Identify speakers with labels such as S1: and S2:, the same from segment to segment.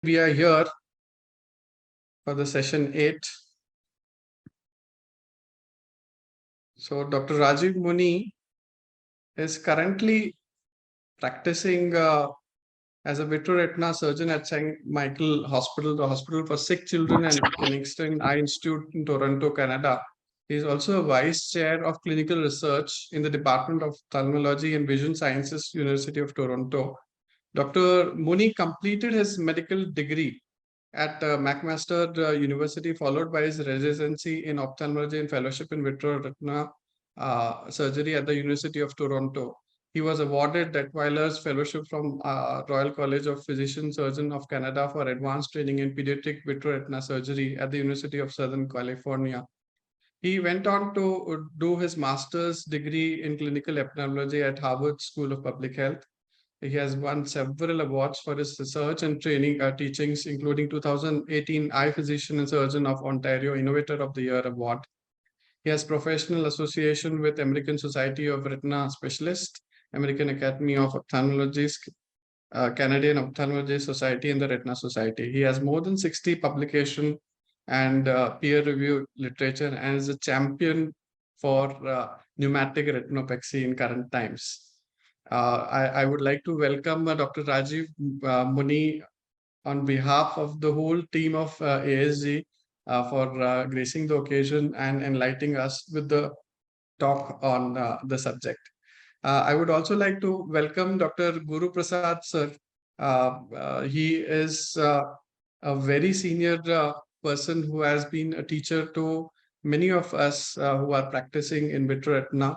S1: We are here for the session 8. So Dr. Rajeev Muni is currently practicing as a vitreoretinal surgeon at St. Michael Hospital, the hospital for sick children and Kingston Eye Institute in Toronto, Canada. He is also a vice chair of clinical research in the Department of Ophthalmology and Vision Sciences, University of Toronto. Dr. Muni completed his medical degree at McMaster University, followed by his residency in ophthalmology and fellowship in vitreoretinal surgery at the University of Toronto. He was awarded Detweiler's Fellowship from Royal College of Physician Surgeon of Canada for advanced training in pediatric vitreoretinal surgery at the University of Southern California. He went on to do his master's degree in clinical ophthalmology at Harvard School of Public Health. He has won several awards for his research and training teachings, including 2018 Eye Physician and Surgeon of Ontario Innovator of the Year Award. He has professional association with American Society of Retina Specialists, American Academy of Ophthalmologists, Canadian Ophthalmology Society, and the Retina Society. He has more than 60 publication and peer-reviewed literature and is a champion for pneumatic retinopexy in current times. I would like to welcome Dr. Rajeev Muni on behalf of the whole team of ASG for gracing the occasion and enlightening us with the talk on the subject. I would also like to welcome Dr. Guruprasad Sir. He is a very senior person who has been a teacher to many of us who are practicing in vitreoretina.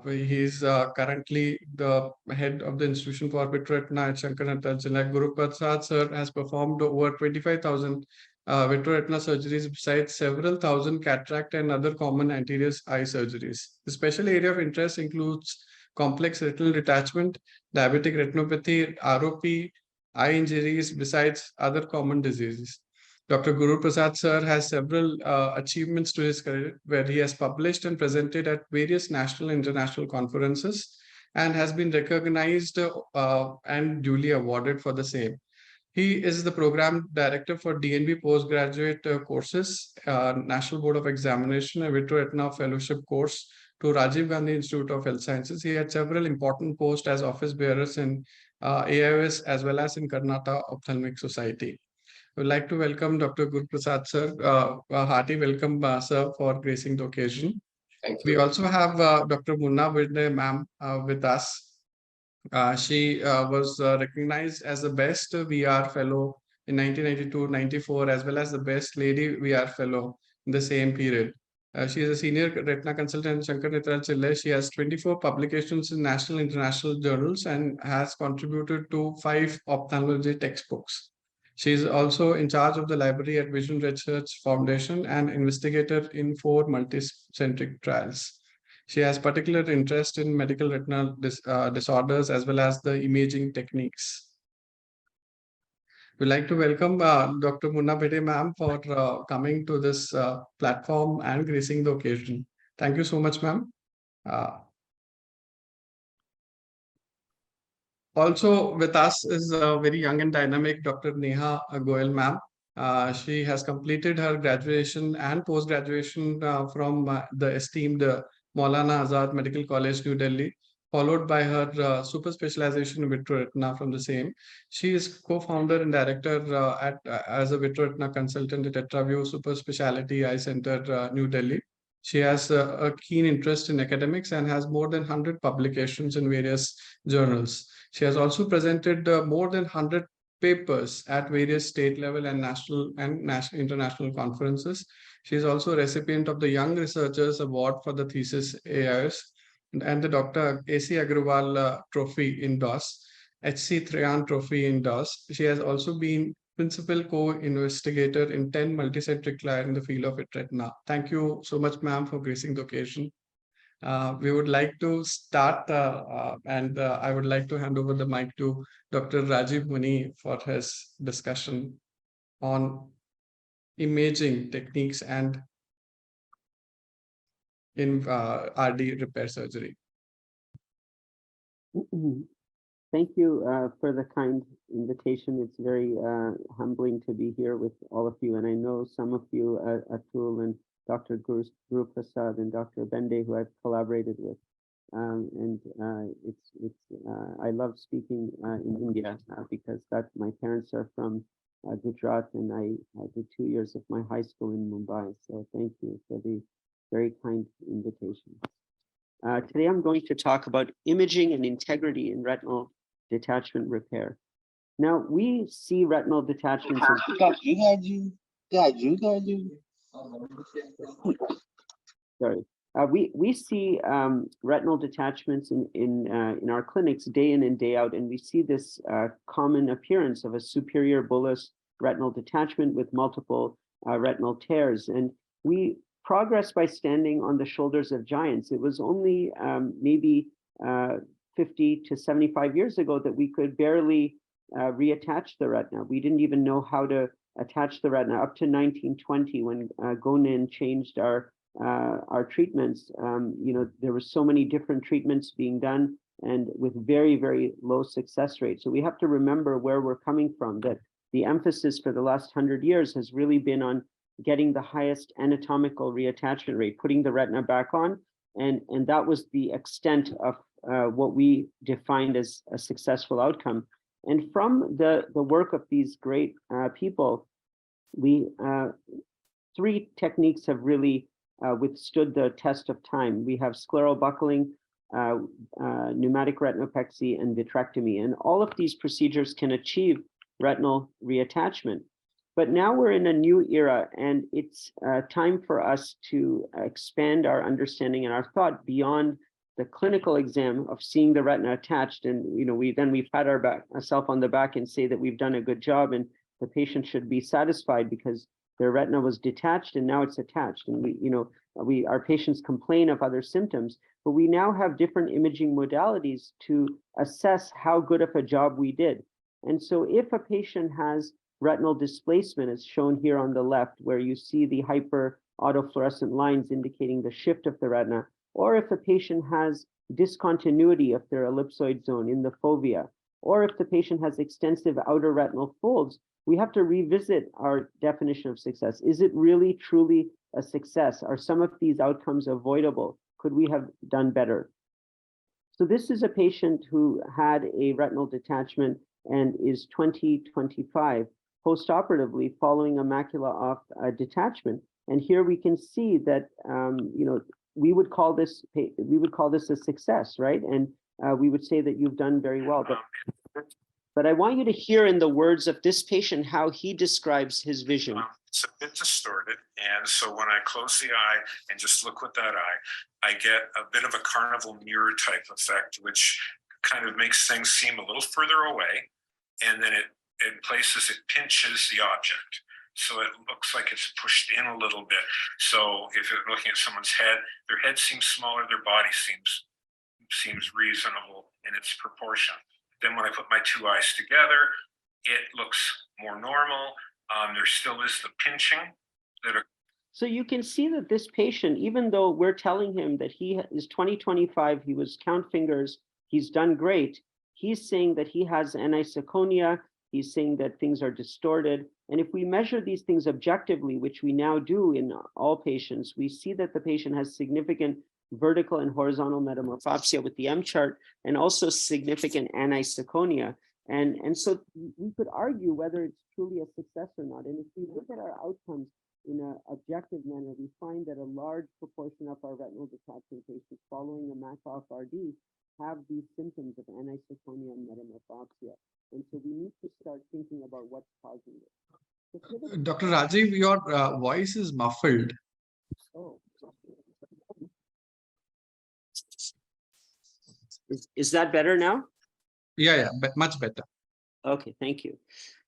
S1: He's currently the head of the Institution for Vitreoretina at Shankar Guruprasad Sir has performed over 25,000 vitreoretinal surgeries besides several thousand cataract and other common anterior eye surgeries. The special area of interest includes complex retinal detachment, diabetic retinopathy, ROP, eye injuries, besides other common diseases. Dr. Guruprasad Sir has several achievements to his career, where he has published and presented at various national and international conferences and has been recognized and duly awarded for the same. He is the program director for DNB postgraduate courses, National Board of Examination, and Vitreoretinal Fellowship course to Rajiv Gandhi Institute of Health Sciences. He had several important posts as office bearers in AIOS as well as in Karnataka Ophthalmic Society. I would like to welcome Dr. Guruprasad Sir. A hearty welcome, sir, for gracing the occasion.
S2: Thank
S1: We
S2: you.
S1: also have Dr. Munna Bhende ma'am with us. She was recognized as the best VR fellow in 1992-94, as well as the best lady VR fellow in the same period. She is a senior retina consultant in Shankar Nitral Chennai. She has 24 publications in national and international journals and has contributed to 5 ophthalmology textbooks. She is also in charge of the library at Vision Research Foundation and investigator in 4 multicentric trials. She has particular interest in medical retinal disorders as well as the imaging techniques. We'd like to welcome Dr. Munna Bhende ma'am for coming to this platform and gracing the occasion. Thank you so much, ma'am. Also with us is a very young and dynamic Dr. Neha Goel ma'am. She has completed her graduation and post-graduation from the esteemed Maulana Azad Medical College, New Delhi, followed by her super specialization in vitreoretina from the same. She is co-founder and director as a vitreoretina consultant at TetraView Super Speciality Eye Center, New Delhi. She has a keen interest in academics and has more than 100 publications in various journals. She has also presented more than 100 papers at various state level and national international conferences. She is also a recipient of the Young Researchers Award for the thesis AIS and the Dr. A.C. Agrawal Trophy in DOS, H.C. Trayan Trophy in DOS. She has also been principal co-investigator in 10 multicentric trials in the field of retina. Thank you so much, ma'am, for gracing the occasion. We would like to start and I would like to hand over the mic to Dr. Rajeev Muni for his discussion on imaging techniques and in RD repair surgery.
S3: Thank you for the kind
S2: invitation. It's very humbling to be here with all of you. And I know some of you, Atul and Dr. Guruprasad and Dr. Bhende, who I've collaborated with. I love speaking in India because my parents are from Gujarat, and I did 2 years of my high school in Mumbai. So thank you for the very kind invitation. Today I'm going to talk about imaging and integrity in retinal detachment repair. Now we see retinal detachments as sorry. We see retinal detachments in our clinics day in and day out, and we see this common appearance of a superior bullous retinal detachment with multiple retinal tears. And we progress by standing on the shoulders of giants. It was only maybe 50 to 75 years ago that we could barely reattach the retina. We didn't even know how to attach the retina up to 1920 when Gonin changed our treatments. There were so many different treatments being done and with very, very low success rate. So we have to remember where we're coming from, that the emphasis for the last 100 years has really been on getting the highest anatomical reattachment rate, putting the retina back on. And that was the extent of what we defined as a successful outcome. And from the work of these great people, three techniques have really withstood the test of time. We have scleral buckling, pneumatic retinopexy, and vitrectomy. And all of these procedures can achieve retinal reattachment. But now we're in a new era, and it's time for us to expand our understanding and our thought beyond the clinical exam of seeing the retina attached. And we pat ourselves on the back and say that we've done a good job, and the patient should be satisfied because their retina was detached and now it's attached. And our patients complain of other symptoms, but we now have different imaging modalities to assess how good of a job we did. And so if a patient has retinal displacement, as shown here on the left, where you see the hyper autofluorescent lines indicating the shift of the retina, or if a patient has discontinuity of their ellipsoid zone in the fovea, or if the patient has extensive outer retinal folds, we have to revisit our definition of success. Is it really, truly a success? Are some of these outcomes avoidable? Could we have done better? So this is a patient who had a retinal detachment and is 20-25 postoperatively following a macula off detachment. And here we can see that we would call this a success, right? And we would say that you've done very well. But I want you to hear in the words of this patient how he describes his vision.
S3: It's a bit distorted, and so when I close the eye and just look with that eye, I get a bit of a carnival mirror type effect, which kind of makes things seem a little further away, and then it pinches the object. So it looks like it's pushed in a little bit. So if you're looking at someone's head, their head seems smaller, their body seems reasonable in its proportion. Then when I put my two eyes together, it looks more normal. There still is the pinching.
S2: So you can see that this patient, even though we're telling him that he is 20-25, he was count fingers, he's done great, he's saying that he has anisoconia, he's saying that things are distorted. And if we measure these things objectively, which we now do in all patients, we see that the patient has significant vertical and horizontal metamorphopsia with the M chart, and also significant anisoconia. And so we could argue whether it's truly a success or not. And if we look at our outcomes in an objective manner, we find that a large proportion of our retinal detachment patients following a MAC-off RD have these symptoms of anisoconia and metamorphopsia. And so we need to start thinking about what's causing it.
S1: Dr. Rajeev, your voice is muffled.
S2: Oh. Is that better now?
S1: Yeah, much better.
S2: Okay, thank you.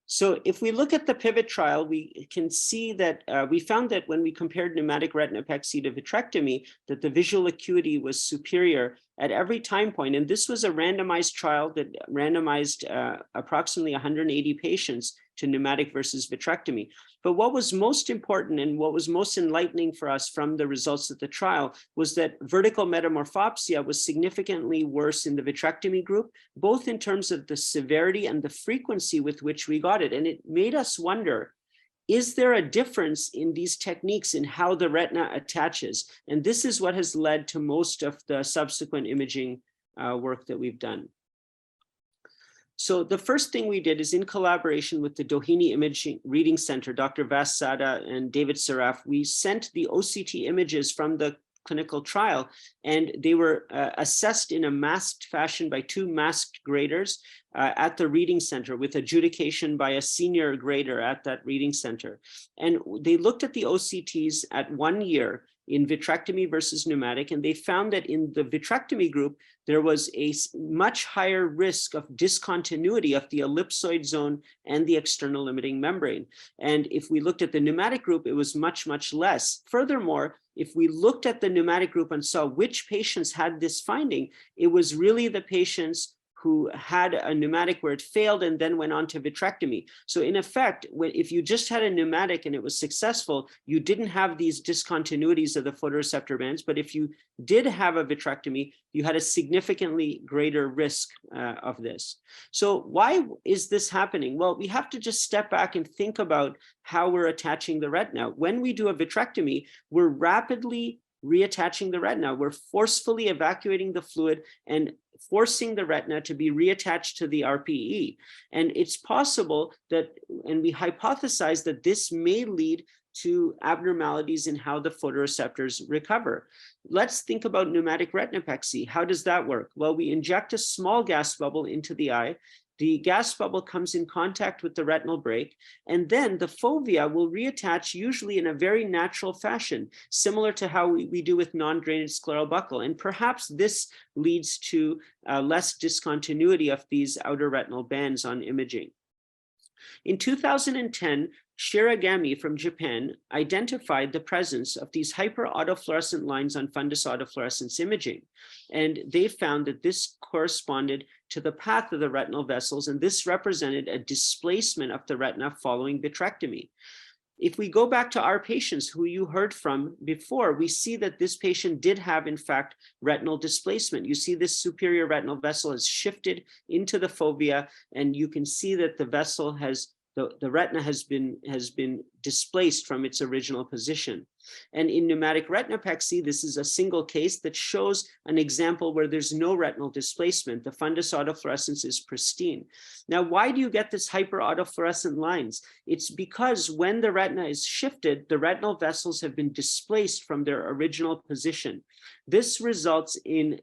S2: So if we look at the PIVOT trial, we can see that we found that when we compared pneumatic retinopexy to vitrectomy, that the visual acuity was superior at every time point. And this was a randomized trial that randomized approximately 180 patients to pneumatic versus vitrectomy. But what was most important and what was most enlightening for us from the results of the trial was that vertical metamorphopsia was significantly worse in the vitrectomy group, both in terms of the severity and the frequency with which we got it. And it made us wonder, is there a difference in these techniques in how the retina attaches? And this is what has led to most of the subsequent imaging work that we've done. So the first thing we did is, in collaboration with the Doheny Imaging Reading Center, Dr. Vas Sada and David Saraf, we sent the OCT images from the clinical trial, and they were assessed in a masked fashion by 2 masked graders at the reading center, with adjudication by a senior grader at that reading center. And they looked at the OCTs at 1 year in vitrectomy versus pneumatic, and they found that in the vitrectomy group, there was a much higher risk of discontinuity of the ellipsoid zone and the external limiting membrane. And if we looked at the pneumatic group, it was much, much less. Furthermore, if we looked at the pneumatic group and saw which patients had this finding, it was really the patients who had a pneumatic where it failed and then went on to vitrectomy. So in effect, if you just had a pneumatic and it was successful, you didn't have these discontinuities of the photoreceptor bands. But if you did have a vitrectomy, you had a significantly greater risk of this. So why is this happening? Well, we have to just step back and think about how we're attaching the retina. When we do a vitrectomy, we're rapidly reattaching the retina. We're forcefully evacuating the fluid and forcing the retina to be reattached to the RPE. And it's possible that, and we hypothesize that this may lead to abnormalities in how the photoreceptors recover. Let's think about pneumatic retinopexy. How does that work? Well, we inject a small gas bubble into the eye. The gas bubble comes in contact with the retinal brake, and then the fovea will reattach, usually in a very natural fashion, similar to how we do with non-drainage scleral buckle. And perhaps this leads to less discontinuity of these outer retinal bands on imaging. In 2010, Shiragami from Japan identified the presence of these hyperautofluorescent lines on fundus autofluorescence imaging. And they found that this corresponded to the path of the retinal vessels, and this represented a displacement of the retina following vitrectomy. If we go back to our patients who you heard from before, we see that this patient did have, in fact, retinal displacement. You see this superior retinal vessel has shifted into the fovea, and you can see that the vessel has, the retina has been displaced from its original position. And in pneumatic retinopexy, this is a single case that shows an example where there's no retinal displacement. The fundus autofluorescence is pristine. Now, why do you get this hyperautofluorescent lines? It's because when the retina is shifted, the retinal vessels have been displaced from their original position. This results in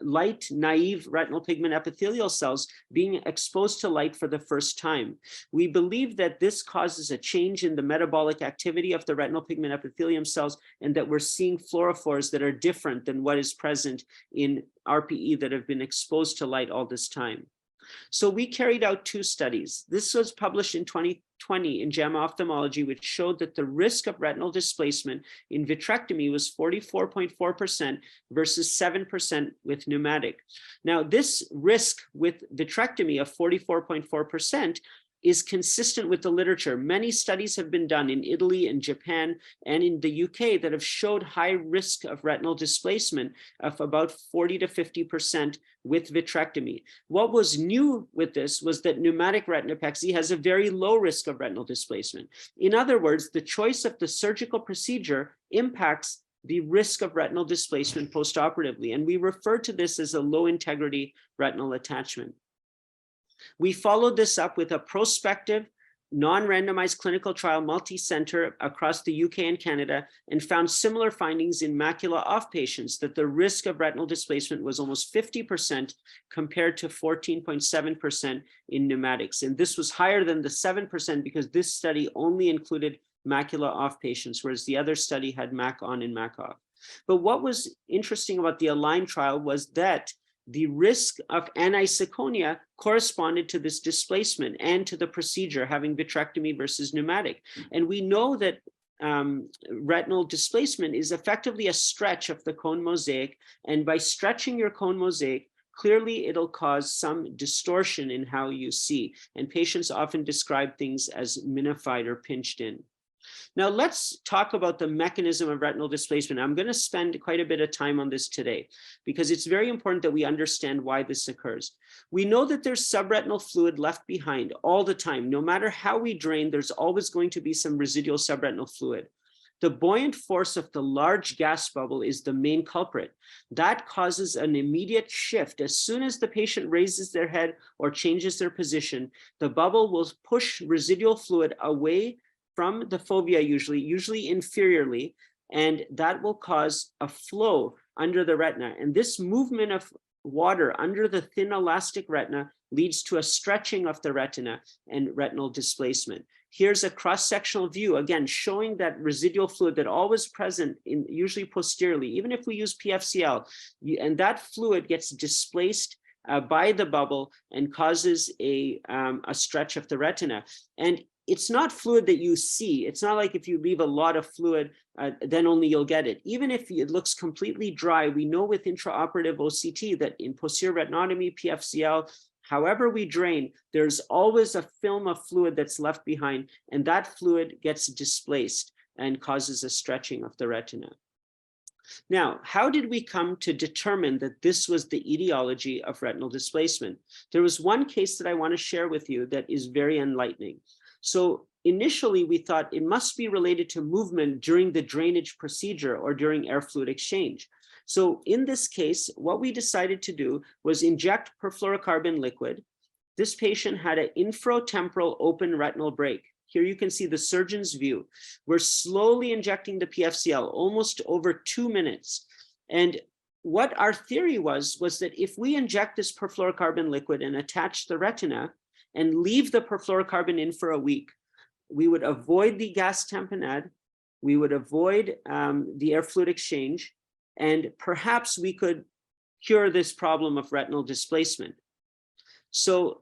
S2: light naive retinal pigment epithelial cells being exposed to light for the first time. We believe that this causes a change in the metabolic activity of the retinal pigment epithelium cells, and that we're seeing fluorophores that are different than what is present in RPE that have been exposed to light all this time. So we carried out 2 studies. This was published in 2020 in JAMA Ophthalmology, which showed that the risk of retinal displacement in vitrectomy was 44.4% versus 7% with pneumatic. Now, this risk with vitrectomy of 44.4% is consistent with the literature. Many studies have been done in Italy and Japan and in the UK that have showed high risk of retinal displacement of about 40 to 50% with vitrectomy. What was new with this was that pneumatic retinopexy has a very low risk of retinal displacement. In other words, the choice of the surgical procedure impacts the risk of retinal displacement postoperatively, and we refer to this as a low integrity retinal attachment. We followed this up with a prospective, non-randomized clinical trial, multi-center across the UK and Canada, and found similar findings in macula off patients, that the risk of retinal displacement was almost 50% compared to 14.7% in pneumatics. And this was higher than the 7% because this study only included macula off patients, whereas the other study had mac on and mac off. But what was interesting about the ALIGN trial was that the risk of anisoconia corresponded to this displacement and to the procedure, having vitrectomy versus pneumatic. And we know that retinal displacement is effectively a stretch of the cone mosaic. And by stretching your cone mosaic, clearly it'll cause some distortion in how you see. And patients often describe things as minified or pinched in. Now let's talk about the mechanism of retinal displacement. I'm going to spend quite a bit of time on this today because it's very important that we understand why this occurs. We know that there's subretinal fluid left behind all the time. No matter how we drain, there's always going to be some residual subretinal fluid. The buoyant force of the large gas bubble is the main culprit. That causes an immediate shift. As soon as the patient raises their head or changes their position, the bubble will push residual fluid away from the fovea, usually inferiorly, and that will cause a flow under the retina. And this movement of water under the thin elastic retina leads to a stretching of the retina and retinal displacement. Here's a cross-sectional view, again, showing that residual fluid that always present, usually posteriorly, even if we use PFCL, and that fluid gets displaced by the bubble and causes a stretch of the retina. And it's not fluid that you see. It's not like if you leave a lot of fluid, then only you'll get it. Even if it looks completely dry, we know with intraoperative OCT that in posterior retinotomy, PFCL, however we drain, there's always a film of fluid that's left behind, and that fluid gets displaced and causes a stretching of the retina. Now, how did we come to determine that this was the etiology of retinal displacement? There was one case that I want to share with you that is very enlightening. So initially, we thought it must be related to movement during the drainage procedure or during air fluid exchange. So in this case, what we decided to do was inject perfluorocarbon liquid. This patient had an infratemporal open retinal break. Here you can see the surgeon's view. We're slowly injecting the PFCL, almost over 2 minutes. And what our theory was that if we inject this perfluorocarbon liquid and attach the retina and leave the perfluorocarbon in for a week, we would avoid the gas tamponade, we would avoid the air fluid exchange, and perhaps we could cure this problem of retinal displacement. So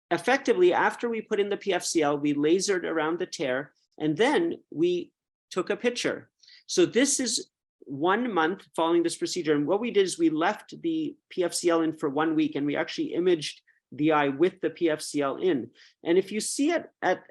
S2: effectively, after we put in the PFCL, we lasered around the tear, and then we took a picture. So this is 1 month following this procedure. And what we did is we left the PFCL in for 1 week, and we actually imaged the eye with the PFCL in. And if you see it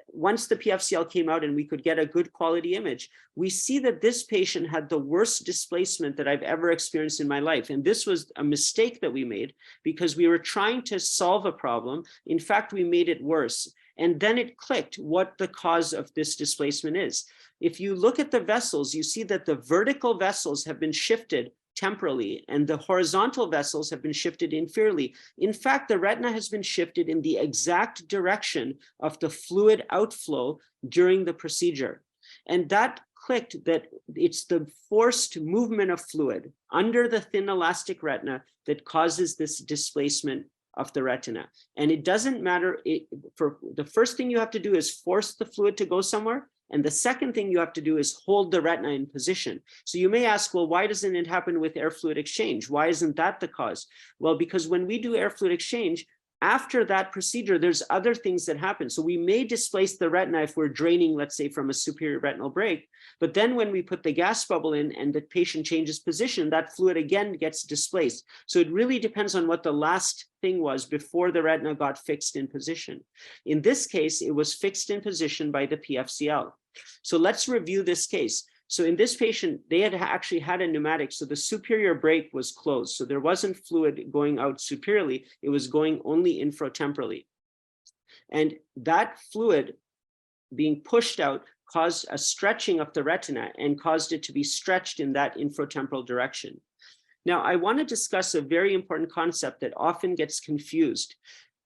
S2: once the PFCL came out and we could get a good quality image, we see that this patient had the worst displacement that I've ever experienced in my life. And this was a mistake that we made because we were trying to solve a problem. In fact, we made it worse. And then it clicked what the cause of this displacement is. If you look at the vessels, you see that the vertical vessels have been shifted temporally and the horizontal vessels have been shifted inferiorly. In fact, the retina has been shifted in the exact direction of the fluid outflow during the procedure. And that clicked that it's the forced movement of fluid under the thin elastic retina that causes this displacement of the retina. And it doesn't matter, for the first thing you have to do is force the fluid to go somewhere. And the second thing you have to do is hold the retina in position. So you may ask, well, why doesn't it happen with air fluid exchange? Why isn't that the cause? Well, because when we do air fluid exchange, after that procedure, there's other things that happen. So we may displace the retina if we're draining, let's say, from a superior retinal break. But then when we put the gas bubble in and the patient changes position, that fluid again gets displaced. So it really depends on what the last thing was before the retina got fixed in position. In this case, it was fixed in position by the PFCL. So let's review this case. So in this patient, they had actually had a pneumatic, so the superior break was closed. So there wasn't fluid going out superiorly, it was going only infratemporally. And that fluid being pushed out caused a stretching of the retina and caused it to be stretched in that infratemporal direction. Now, I want to discuss a very important concept that often gets confused.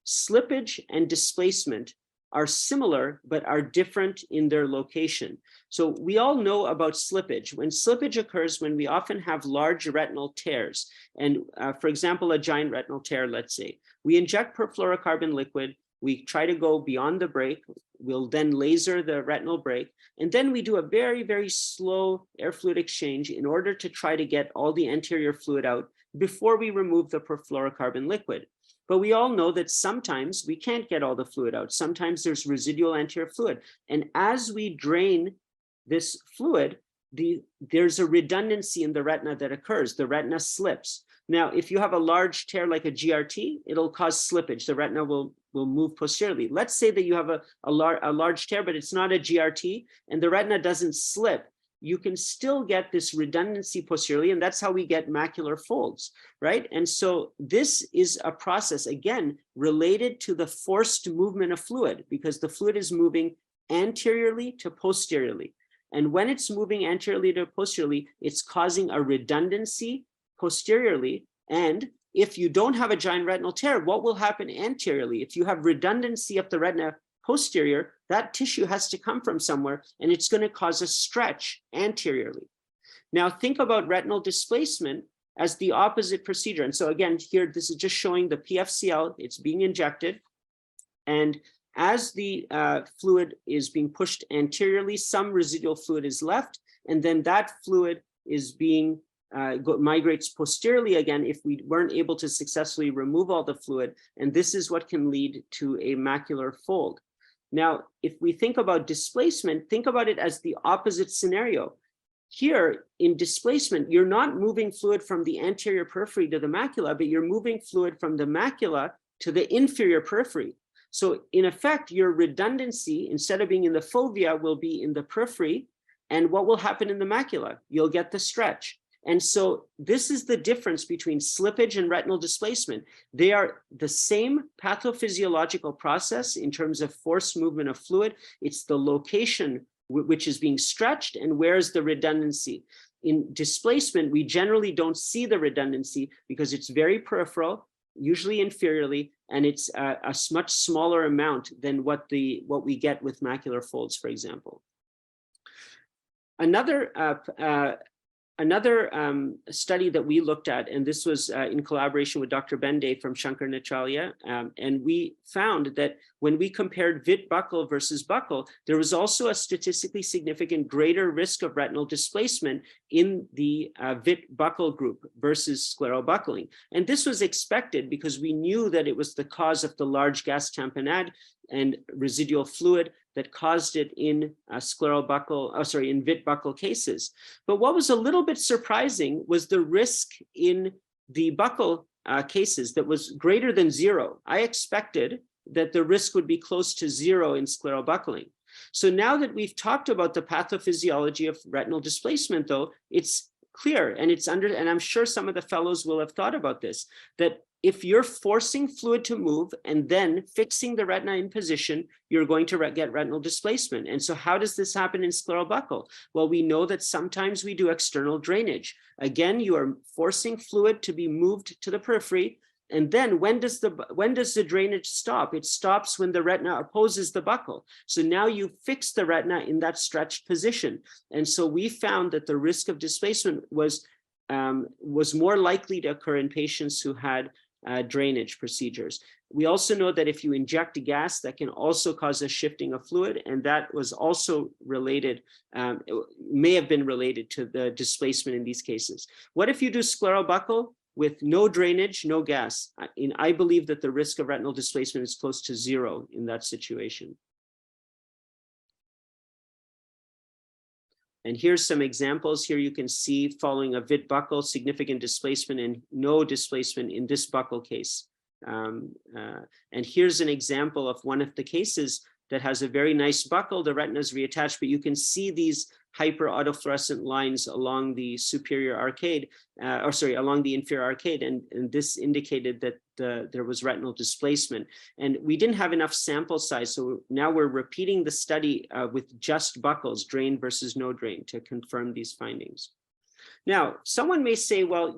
S2: Slippage and displacement are similar, but are different in their location. So we all know about slippage. When slippage occurs, when we often have large retinal tears, and for example, a giant retinal tear, let's say, we inject perfluorocarbon liquid, we try to go beyond the break, we'll then laser the retinal break, and then we do a very, very slow air fluid exchange in order to try to get all the anterior fluid out before we remove the perfluorocarbon liquid. But we all know that sometimes we can't get all the fluid out. Sometimes there's residual anterior fluid. And as we drain this fluid, there's a redundancy in the retina that occurs. The retina slips. Now, if you have a large tear like a GRT, it'll cause slippage. The retina will move posteriorly. Let's say that you have a large tear, but it's not a GRT, and the retina doesn't slip. You can still get this redundancy posteriorly, and that's how we get macular folds, right? And so this is a process, again, related to the forced movement of fluid, because the fluid is moving anteriorly to posteriorly. And when it's moving anteriorly to posteriorly, it's causing a redundancy posteriorly. And if you don't have a giant retinal tear, what will happen anteriorly? If you have redundancy of the retina posterior, that tissue has to come from somewhere, and it's going to cause a stretch anteriorly. Now think about retinal displacement as the opposite procedure. And so again, here, this is just showing the PFCL, it's being injected. And as the fluid is being pushed anteriorly, some residual fluid is left, and then that fluid is being migrates posteriorly again if we weren't able to successfully remove all the fluid, and this is what can lead to a macular fold. Now, if we think about displacement, think about it as the opposite scenario. Here in displacement, you're not moving fluid from the anterior periphery to the macula, but you're moving fluid from the macula to the inferior periphery. So in effect, your redundancy, instead of being in the fovea, will be in the periphery. And what will happen in the macula? You'll get the stretch. And so this is the difference between slippage and retinal displacement. They are the same pathophysiological process in terms of forced movement of fluid. It's the location which is being stretched, and where's the redundancy. In displacement, we generally don't see the redundancy because it's very peripheral, usually inferiorly, and it's a much smaller amount than what we get with macular folds, for example. Another study that we looked at, and this was in collaboration with Dr. Bhende from Shankar Nechalya, and we found that when we compared vit buccal versus buccal, there was also a statistically significant greater risk of retinal displacement in the vit buccal group versus scleral buckling. And this was expected because we knew that it was the cause of the large gas tamponade and residual fluid that caused it in in vit buccal cases. But what was a little bit surprising was the risk in the buccal cases that was greater than 0. I expected that the risk would be close to 0 in scleral buckling. So now that we've talked about the pathophysiology of retinal displacement, though, it's clear, and and I'm sure some of the fellows will have thought about this, that if you're forcing fluid to move and then fixing the retina in position, you're going to get retinal displacement. And so how does this happen in scleral buccal? Well, we know that sometimes we do external drainage. Again, you are forcing fluid to be moved to the periphery. And then when does the drainage stop? It stops when the retina opposes the buccal. So now you fix the retina in that stretched position. And so we found that the risk of displacement was more likely to occur in patients who had drainage procedures. We also know that if you inject gas, that can also cause a shifting of fluid, and that was also related, may have been related to the displacement in these cases. What if you do scleral buccal with no drainage, no gas? I believe that the risk of retinal displacement is close to 0 in that situation. And here's some examples. Here you can see following a vit buccal, significant displacement and no displacement in this buccal case. And here's an example of one of the cases that has a very nice buccal. The retina is reattached, but you can see these hyper-autofluorescent lines along the superior arcade, along the inferior arcade, and this indicated that there was retinal displacement. And we didn't have enough sample size, so now we're repeating the study with just buccals, drain versus no drain, to confirm these findings. Now, someone may say, well,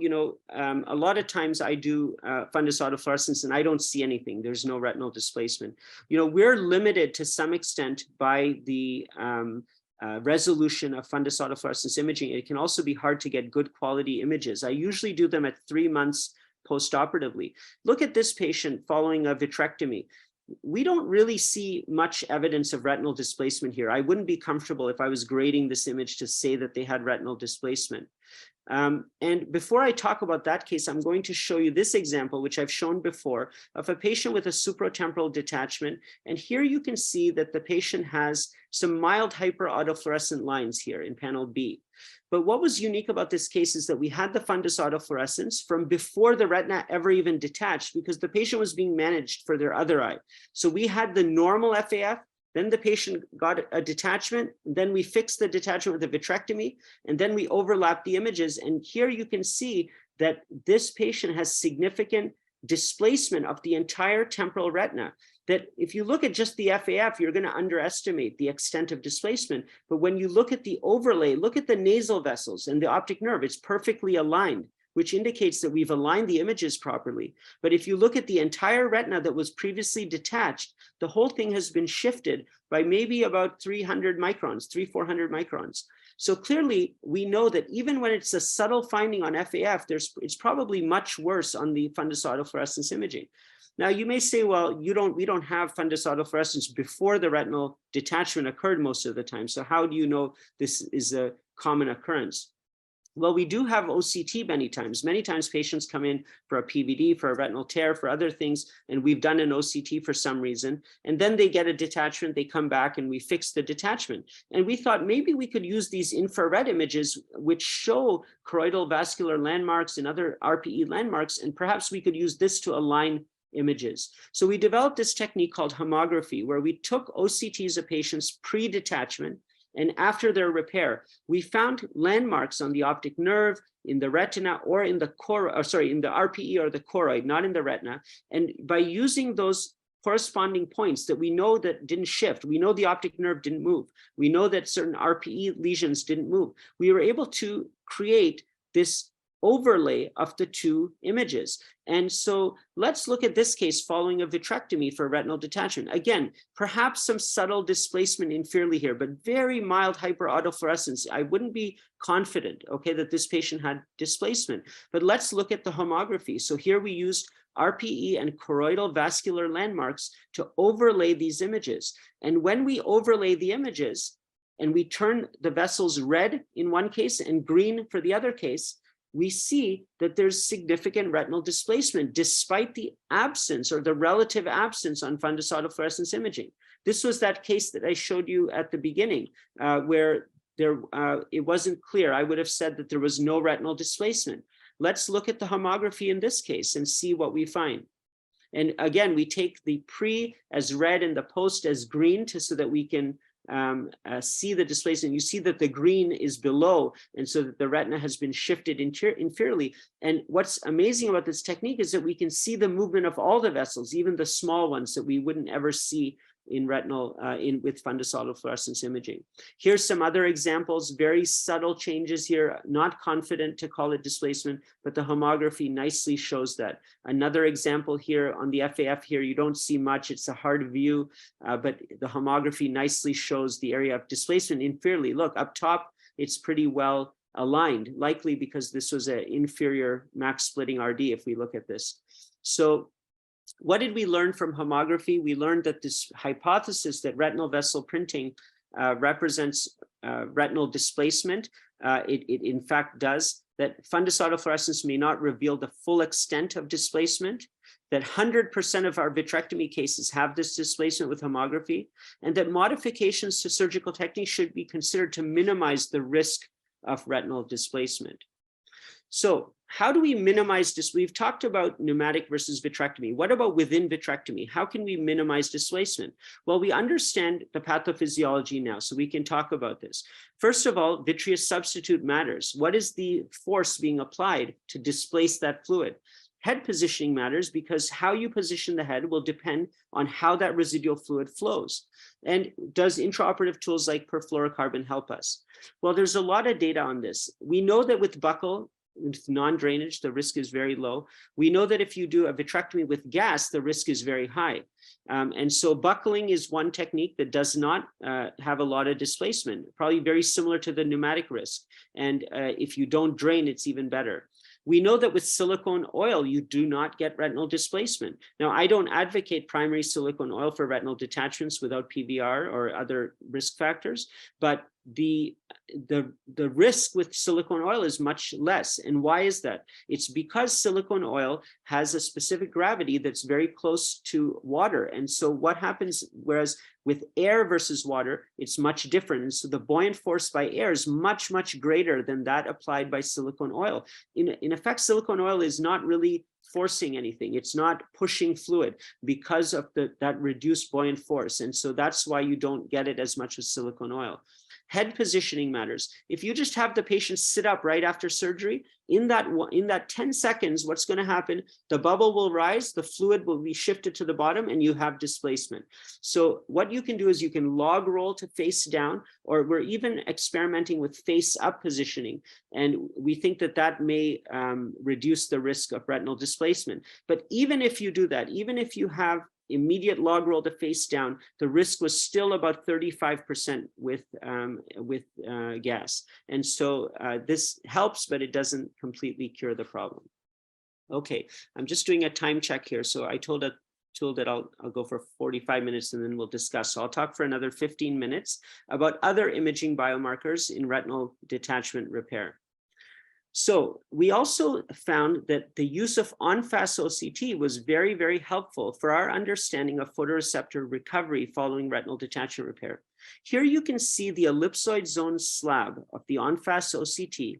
S2: a lot of times I do fundus autofluorescence and I don't see anything. There's no retinal displacement. We're limited to some extent by the resolution of fundus autofluorescence imaging. It can also be hard to get good quality images. I usually do them at 3 months postoperatively. Look at this patient following a vitrectomy. We don't really see much evidence of retinal displacement here. I wouldn't be comfortable if I was grading this image to say that they had retinal displacement. And before I talk about that case, I'm going to show you this example, which I've shown before, of a patient with a supratemporal detachment. And here you can see that the patient has some mild hyperautofluorescent lines here in panel B. But what was unique about this case is that we had the fundus autofluorescence from before the retina ever even detached, because the patient was being managed for their other eye. So we had the normal FAF, then the patient got a detachment, then we fixed the detachment with a vitrectomy, and then we overlapped the images. And here you can see that this patient has significant displacement of the entire temporal retina. That if you look at just the FAF, you're going to underestimate the extent of displacement. But when you look at the overlay, look at the nasal vessels and the optic nerve, it's perfectly aligned, which indicates that we've aligned the images properly. But if you look at the entire retina that was previously detached, the whole thing has been shifted by maybe about 300 microns, 400 microns. So clearly, we know that even when it's a subtle finding on FAF, it's probably much worse on the fundus autofluorescence imaging. Now, you may say, well, we don't have fundus autofluorescence before the retinal detachment occurred most of the time. So how do you know this is a common occurrence? Well, we do have OCT many times. Many times patients come in for a PVD, for a retinal tear, for other things, and we've done an OCT for some reason. And then they get a detachment, they come back and we fix the detachment. And we thought maybe we could use these infrared images which show choroidal vascular landmarks and other RPE landmarks, and perhaps we could use this to align images. So we developed this technique called homography, where we took OCTs of patients pre-detachment, and after their repair, we found landmarks on the optic nerve, in the retina, or in the in the RPE or the choroid, not in the retina. And by using those corresponding points that we know that didn't shift, we know the optic nerve didn't move, we know that certain RPE lesions didn't move, we were able to create this overlay of the two images. And so let's look at this case following a vitrectomy for retinal detachment. Again, perhaps some subtle displacement inferiorly here, but very mild hyperautofluorescence. I wouldn't be confident, okay, that this patient had displacement. But let's look at the homography. So here we used RPE and choroidal vascular landmarks to overlay these images. And when we overlay the images and we turn the vessels red in one case and green for the other case, we see that there's significant retinal displacement despite the absence or the relative absence on fundus autofluorescence imaging. This was that case that I showed you at the beginning where it wasn't clear. I would have said that there was no retinal displacement. Let's look at the homography in this case and see what we find. And again, we take the pre as red and the post as green so that we can see the displacement. You see that the green is below, and so that the retina has been shifted inferiorly. And what's amazing about this technique is that we can see the movement of all the vessels, even the small ones that we wouldn't ever see in retinal with fundus autofluorescence imaging. Here's some other examples, very subtle changes here, not confident to call it displacement, but the homography nicely shows that. Another example here on the FAF here, you don't see much, it's a hard view, but the homography nicely shows the area of displacement inferiorly. Look, up top, it's pretty well aligned, likely because this was an inferior max splitting RD if we look at this. So what did we learn from homography? We learned that this hypothesis that retinal vessel printing represents retinal displacement. It in fact does, that fundus autofluorescence may not reveal the full extent of displacement, that 100% of our vitrectomy cases have this displacement with homography, and that modifications to surgical techniques should be considered to minimize the risk of retinal displacement. So how do we minimize this? We've talked about pneumatic versus vitrectomy. What about within vitrectomy? How can we minimize displacement? Well, we understand the pathophysiology now, so we can talk about this. First of all, vitreous substitute matters. What is the force being applied to displace that fluid? Head positioning matters because how you position the head will depend on how that residual fluid flows. And does intraoperative tools like perfluorocarbon help us? Well, there's a lot of data on this. We know that with buccal, with non-drainage, the risk is very low. We know that if you do a vitrectomy with gas, the risk is very high. And so buckling is one technique that does not have a lot of displacement, probably very similar to the pneumatic risk. And if you don't drain, it's even better. We know that with silicone oil, you do not get retinal displacement. Now, I don't advocate primary silicone oil for retinal detachments without PVR or other risk factors, but the risk with silicone oil is much less. And why is that? It's because silicone oil has a specific gravity that's very close to water. And so what happens, whereas with air versus water, it's much different. And so the buoyant force by air is much, much greater than that applied by silicone oil. In effect, silicone oil is not really forcing anything. It's not pushing fluid because of that reduced buoyant force. And so that's why you don't get it as much with silicone oil. Head positioning matters. If you just have the patient sit up right after surgery, in that 10 seconds, what's going to happen? The bubble will rise, the fluid will be shifted to the bottom, and you have displacement. So what you can do is you can log roll to face down, or we're even experimenting with face up positioning. And we think that that may reduce the risk of retinal displacement. But even if you do that, even if you have immediate log roll to face down, the risk was still about 35% with gas. And so this helps, but it doesn't completely cure the problem. Okay, I'm just doing a time check here. So I told that I'll go for 45 minutes and then we'll discuss. So I'll talk for another 15 minutes about other imaging biomarkers in retinal detachment repair. So we also found that the use of en-face OCT was very, very helpful for our understanding of photoreceptor recovery following retinal detachment repair. Here you can see the ellipsoid zone slab of the en-face OCT,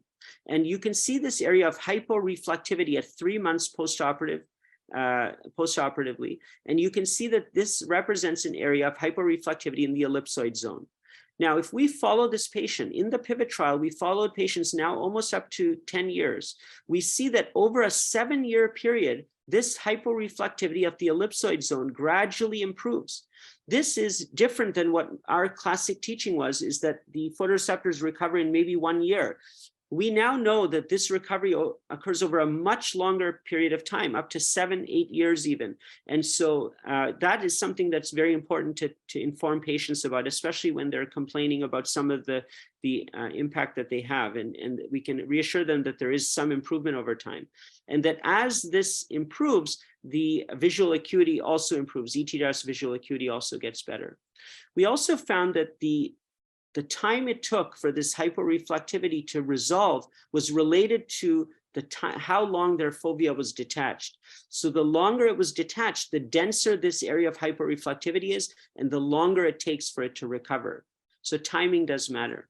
S2: and you can see this area of hyporeflectivity at 3 months postoperatively, and you can see that this represents an area of hyporeflectivity in the ellipsoid zone. Now, if we follow this patient in the PIVOT trial, we followed patients now almost up to 10 years. We see that over a 7-year period, this hyporeflectivity of the ellipsoid zone gradually improves. This is different than what our classic teaching was, is that the photoreceptors recover in maybe 1 year. We now know that this recovery occurs over a much longer period of time, up to 7-8 years even. And so that is something that's very important to inform patients about, especially when they're complaining about some of the impact that they have. And we can reassure them that there is some improvement over time. And that as this improves, the visual acuity also improves. ETDRS visual acuity also gets better. We also found that the time it took for this hyporeflectivity to resolve was related to the time, how long their fovea was detached. So the longer it was detached, the denser this area of hyporeflectivity is, and the longer it takes for it to recover. So timing does matter.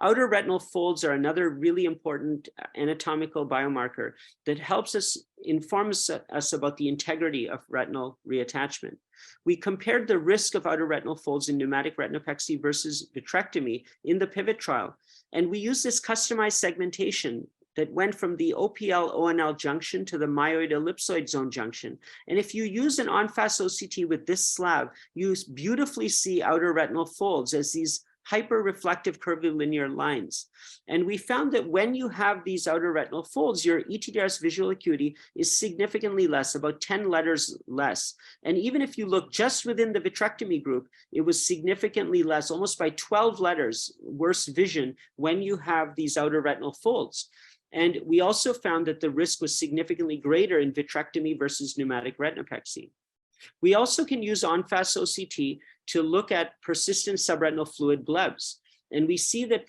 S2: Outer retinal folds are another really important anatomical biomarker that helps us inform us about the integrity of retinal reattachment. We compared the risk of outer retinal folds in pneumatic retinopexy versus vitrectomy in the PIVOT trial. And we used this customized segmentation that went from the OPL-ONL junction to the myoid ellipsoid zone junction. And if you use an en-face OCT with this slab, you beautifully see outer retinal folds as these hyperreflective curvilinear lines. And we found that when you have these outer retinal folds, your ETDRS visual acuity is significantly less, about 10 letters less. And even if you look just within the vitrectomy group, it was significantly less, almost by 12 letters worse vision when you have these outer retinal folds. And we also found that the risk was significantly greater in vitrectomy versus pneumatic retinopexy. We also can use en-face OCT to look at persistent subretinal fluid blebs. And we see that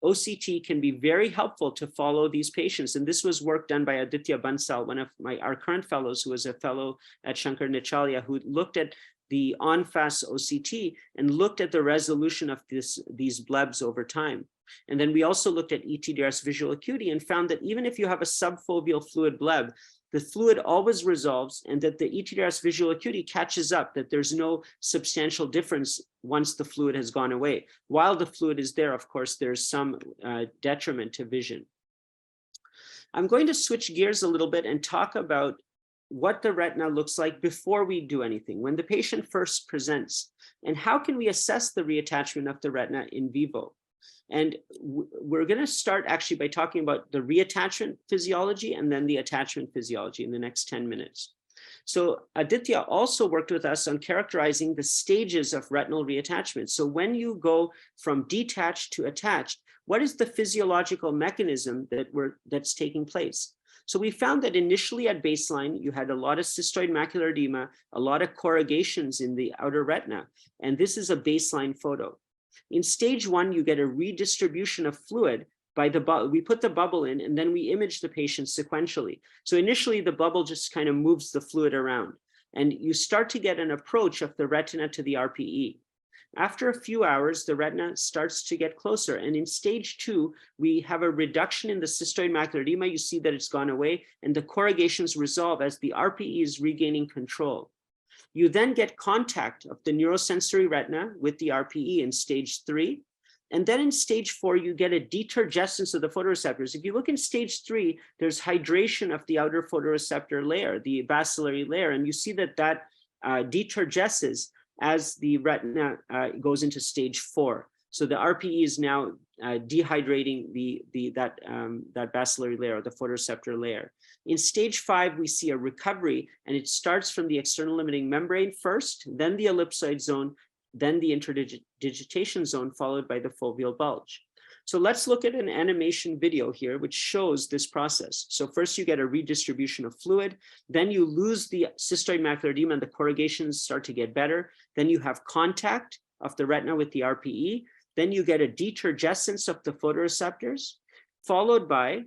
S2: OCT can be very helpful to follow these patients. And this was work done by Aditya Bansal, one of our current fellows, who was a fellow at Shankar Nichalya, who looked at the en-face OCT and looked at the resolution of these blebs over time. And then we also looked at ETDRS visual acuity and found that even if you have a subfoveal fluid bleb, the fluid always resolves, and that the ETDRS visual acuity catches up, that there's no substantial difference once the fluid has gone away. While the fluid is there, of course, there's some detriment to vision. I'm going to switch gears a little bit and talk about what the retina looks like before we do anything, when the patient first presents, and how can we assess the reattachment of the retina in vivo. And we're going to start actually by talking about the reattachment physiology and then the attachment physiology in the next 10 minutes. So Aditya also worked with us on characterizing the stages of retinal reattachment. So when you go from detached to attached, what is the physiological mechanism that's taking place? So we found that initially at baseline, you had a lot of cystoid macular edema, a lot of corrugations in the outer retina. And this is a baseline photo. In stage 1, you get a redistribution of fluid by the bubble. We put the bubble in and then we image the patient sequentially. So initially the bubble just kind of moves the fluid around and you start to get an approach of the retina to the RPE. After a few hours, the retina starts to get closer. And in stage 2, we have a reduction in the cystoid macular edema. You see that it's gone away and the corrugations resolve as the RPE is regaining control. You then get contact of the neurosensory retina with the RPE in stage 3. And then in stage 4, you get a deturgescence of the photoreceptors. If you look in stage 3, there's hydration of the outer photoreceptor layer, the bacillary layer, and you see that that deturgesces as the retina goes into stage 4. So the RPE is now dehydrating that bacillary layer, the photoreceptor layer. In stage 5, we see a recovery, and it starts from the external limiting membrane first, then the ellipsoid zone, then the interdigitation zone, followed by the foveal bulge. So let's look at an animation video here, which shows this process. So first you get a redistribution of fluid, then you lose the cystoid macular edema and the corrugations start to get better. Then you have contact of the retina with the RPE. Then you get a deturgescence of the photoreceptors, followed by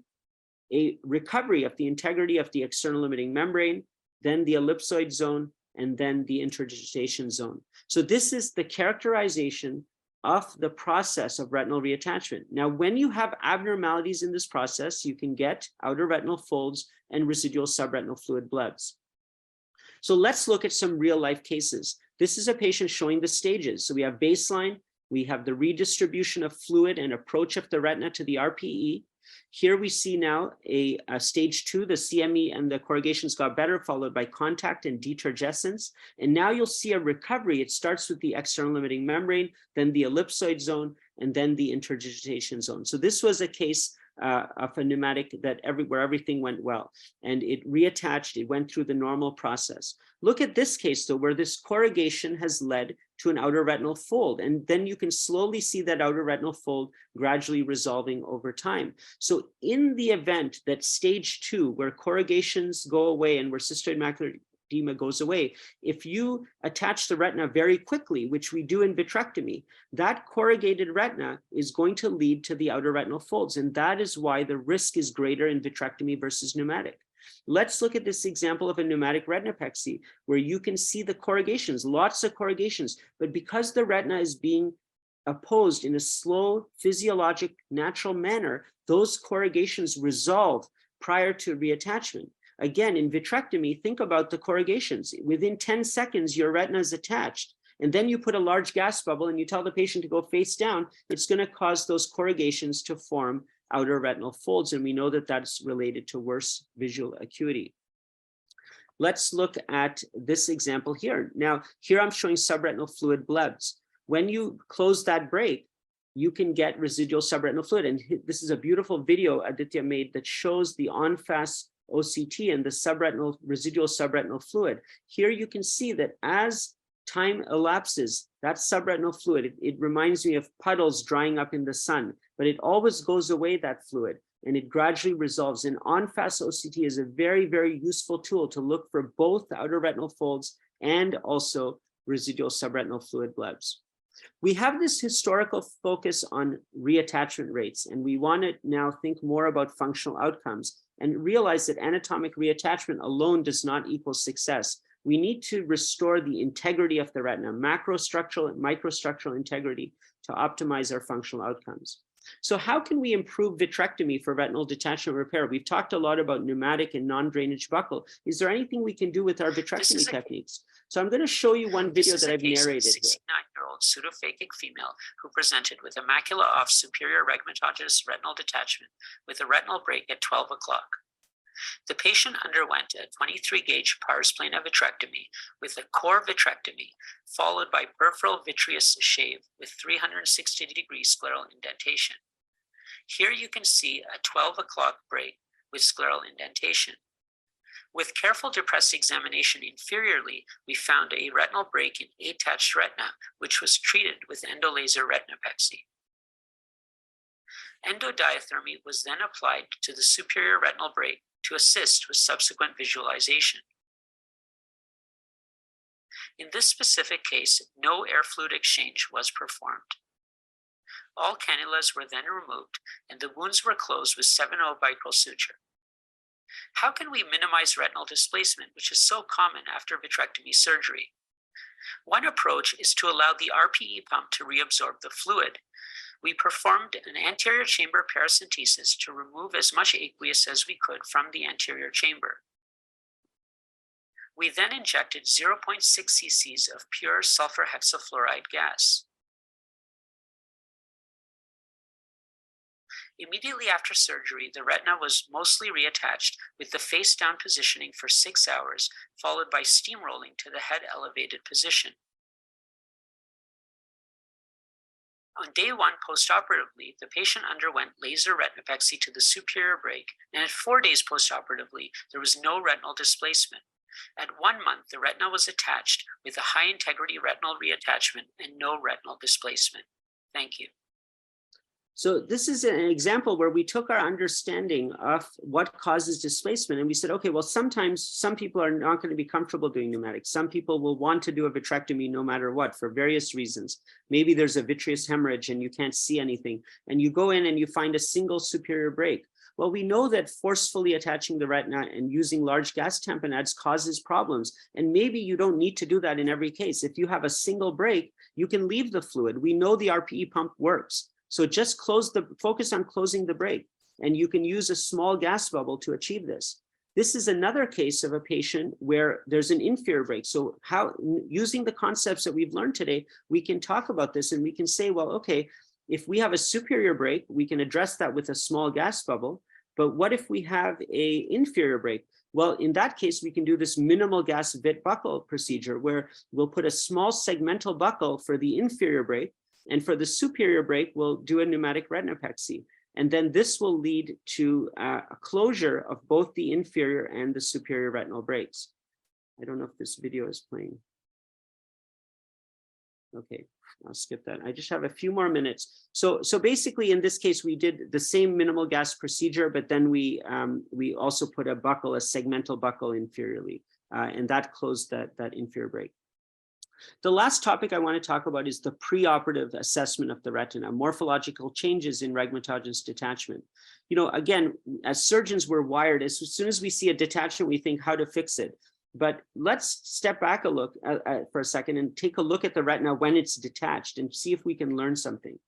S2: a recovery of the integrity of the external limiting membrane, then the ellipsoid zone, and then the interdigitation zone. So this is the characterization of the process of retinal reattachment. Now, when you have abnormalities in this process, you can get outer retinal folds and residual subretinal fluid blebs. So let's look at some real life cases. This is a patient showing the stages. So we have baseline, we have the redistribution of fluid and approach of the retina to the RPE. Here we see now a stage 2, the CME and the corrugations got better, followed by contact and deturgescence. And now you'll see a recovery. It starts with the external limiting membrane, then the ellipsoid zone, and then the interdigitation zone. So this was a case of a pneumatic where everything went well and it reattached, it went through the normal process. Look at this case though, where this corrugation has led to an outer retinal fold. And then you can slowly see that outer retinal fold gradually resolving over time. So in the event that stage 2, where corrugations go away and where cystoid macular edema goes away, if you attach the retina very quickly, which we do in vitrectomy, that corrugated retina is going to lead to the outer retinal folds. And that is why the risk is greater in vitrectomy versus pneumatic. Let's look at this example of a pneumatic retinopexy, where you can see the corrugations, lots of corrugations, but because the retina is being opposed in a slow, physiologic, natural manner, those corrugations resolve prior to reattachment. Again, in vitrectomy, think about the corrugations. Within 10 seconds, your retina is attached. And then you put a large gas bubble and you tell the patient to go face down, it's going to cause those corrugations to form outer retinal folds. And we know that that's related to worse visual acuity. Let's look at this example here. Now, here I'm showing subretinal fluid blebs. When you close that break, you can get residual subretinal fluid. And this is a beautiful video Aditya made that shows the en face OCT and the residual subretinal fluid. Here you can see that as time elapses, that subretinal fluid, it reminds me of puddles drying up in the sun, but it always goes away, that fluid, and it gradually resolves. And en face OCT is a very, very useful tool to look for both the outer retinal folds and also residual subretinal fluid blebs. We have this historical focus on reattachment rates, and we want to now think more about functional outcomes and realize that anatomic reattachment alone does not equal success. We need to restore the integrity of the retina, macrostructural and microstructural integrity, to optimize our functional outcomes. So how can we improve vitrectomy for retinal detachment repair? We've talked a lot about pneumatic and non-drainage buckle. Is there anything we can do with our vitrectomy techniques? So I'm going to show you one video that I've narrated.
S4: This is a 69-year-old pseudophakic female who presented with a macula off superior rhegmatogenous retinal detachment with a retinal break at 12 o'clock. The patient underwent a 23-gauge pars plana vitrectomy with a core vitrectomy, followed by peripheral vitreous shave with 360-degree scleral indentation. Here you can see a 12 o'clock break with scleral indentation. With careful depressed examination inferiorly, we found a retinal break in attached retina, which was treated with endolaser retinopexy. Endodiathermy was then applied to the superior retinal break to assist with subsequent visualization. In this specific case, no air fluid exchange was performed. All cannulas were then removed, and the wounds were closed with 7/0 vicryl suture. How can we minimize retinal displacement, which is so common after vitrectomy surgery? One approach is to allow the RPE pump to reabsorb the fluid. We performed an anterior chamber paracentesis to remove as much aqueous as we could from the anterior chamber. We then injected 0.6 cc's of pure sulfur hexafluoride gas. Immediately after surgery, the retina was mostly reattached with the face down positioning for 6 hours, followed by steamrolling to the head elevated position. On day 1 postoperatively, the patient underwent laser retinopexy to the superior brake, and at 4 days postoperatively, there was no retinal displacement. At 1 month, the retina was attached with a high integrity retinal reattachment and no retinal displacement. Thank you.
S2: So this is an example where we took our understanding of what causes displacement and we said, okay, well, sometimes some people are not going to be comfortable doing pneumatics. Some people will want to do a vitrectomy no matter what for various reasons. Maybe there's a vitreous hemorrhage and you can't see anything. And you go in and you find a single superior break. Well, we know that forcefully attaching the retina and using large gas tamponades causes problems. And maybe you don't need to do that in every case. If you have a single break, you can leave the fluid. We know the RPE pump works. So just focus on closing the brake, and you can use a small gas bubble to achieve this. This is another case of a patient where there's an inferior brake. So how, using the concepts that we've learned today, we can talk about this and we can say, well, okay, if we have a superior brake, we can address that with a small gas bubble. But what if we have an inferior brake? Well, in that case, we can do this minimal gas vit buckle procedure where we'll put a small segmental buckle for the inferior brake. And for the superior brake, we'll do a pneumatic retinopexy. And then this will lead to a closure of both the inferior and the superior retinal brakes. I don't know if this video is playing. Okay, I'll skip that. I just have a few more minutes. So basically, in this case, we did the same minimal gas procedure, but then we also put a buckle, a segmental buckle inferiorly, and that closed that inferior brake. The last topic I want to talk about is the preoperative assessment of the retina, morphological changes in rhegmatogenous detachment. You know, again, as surgeons, we're wired. As soon as we see a detachment, we think how to fix it. But let's step back for a second and take a look at the retina when it's detached and see if we can learn something.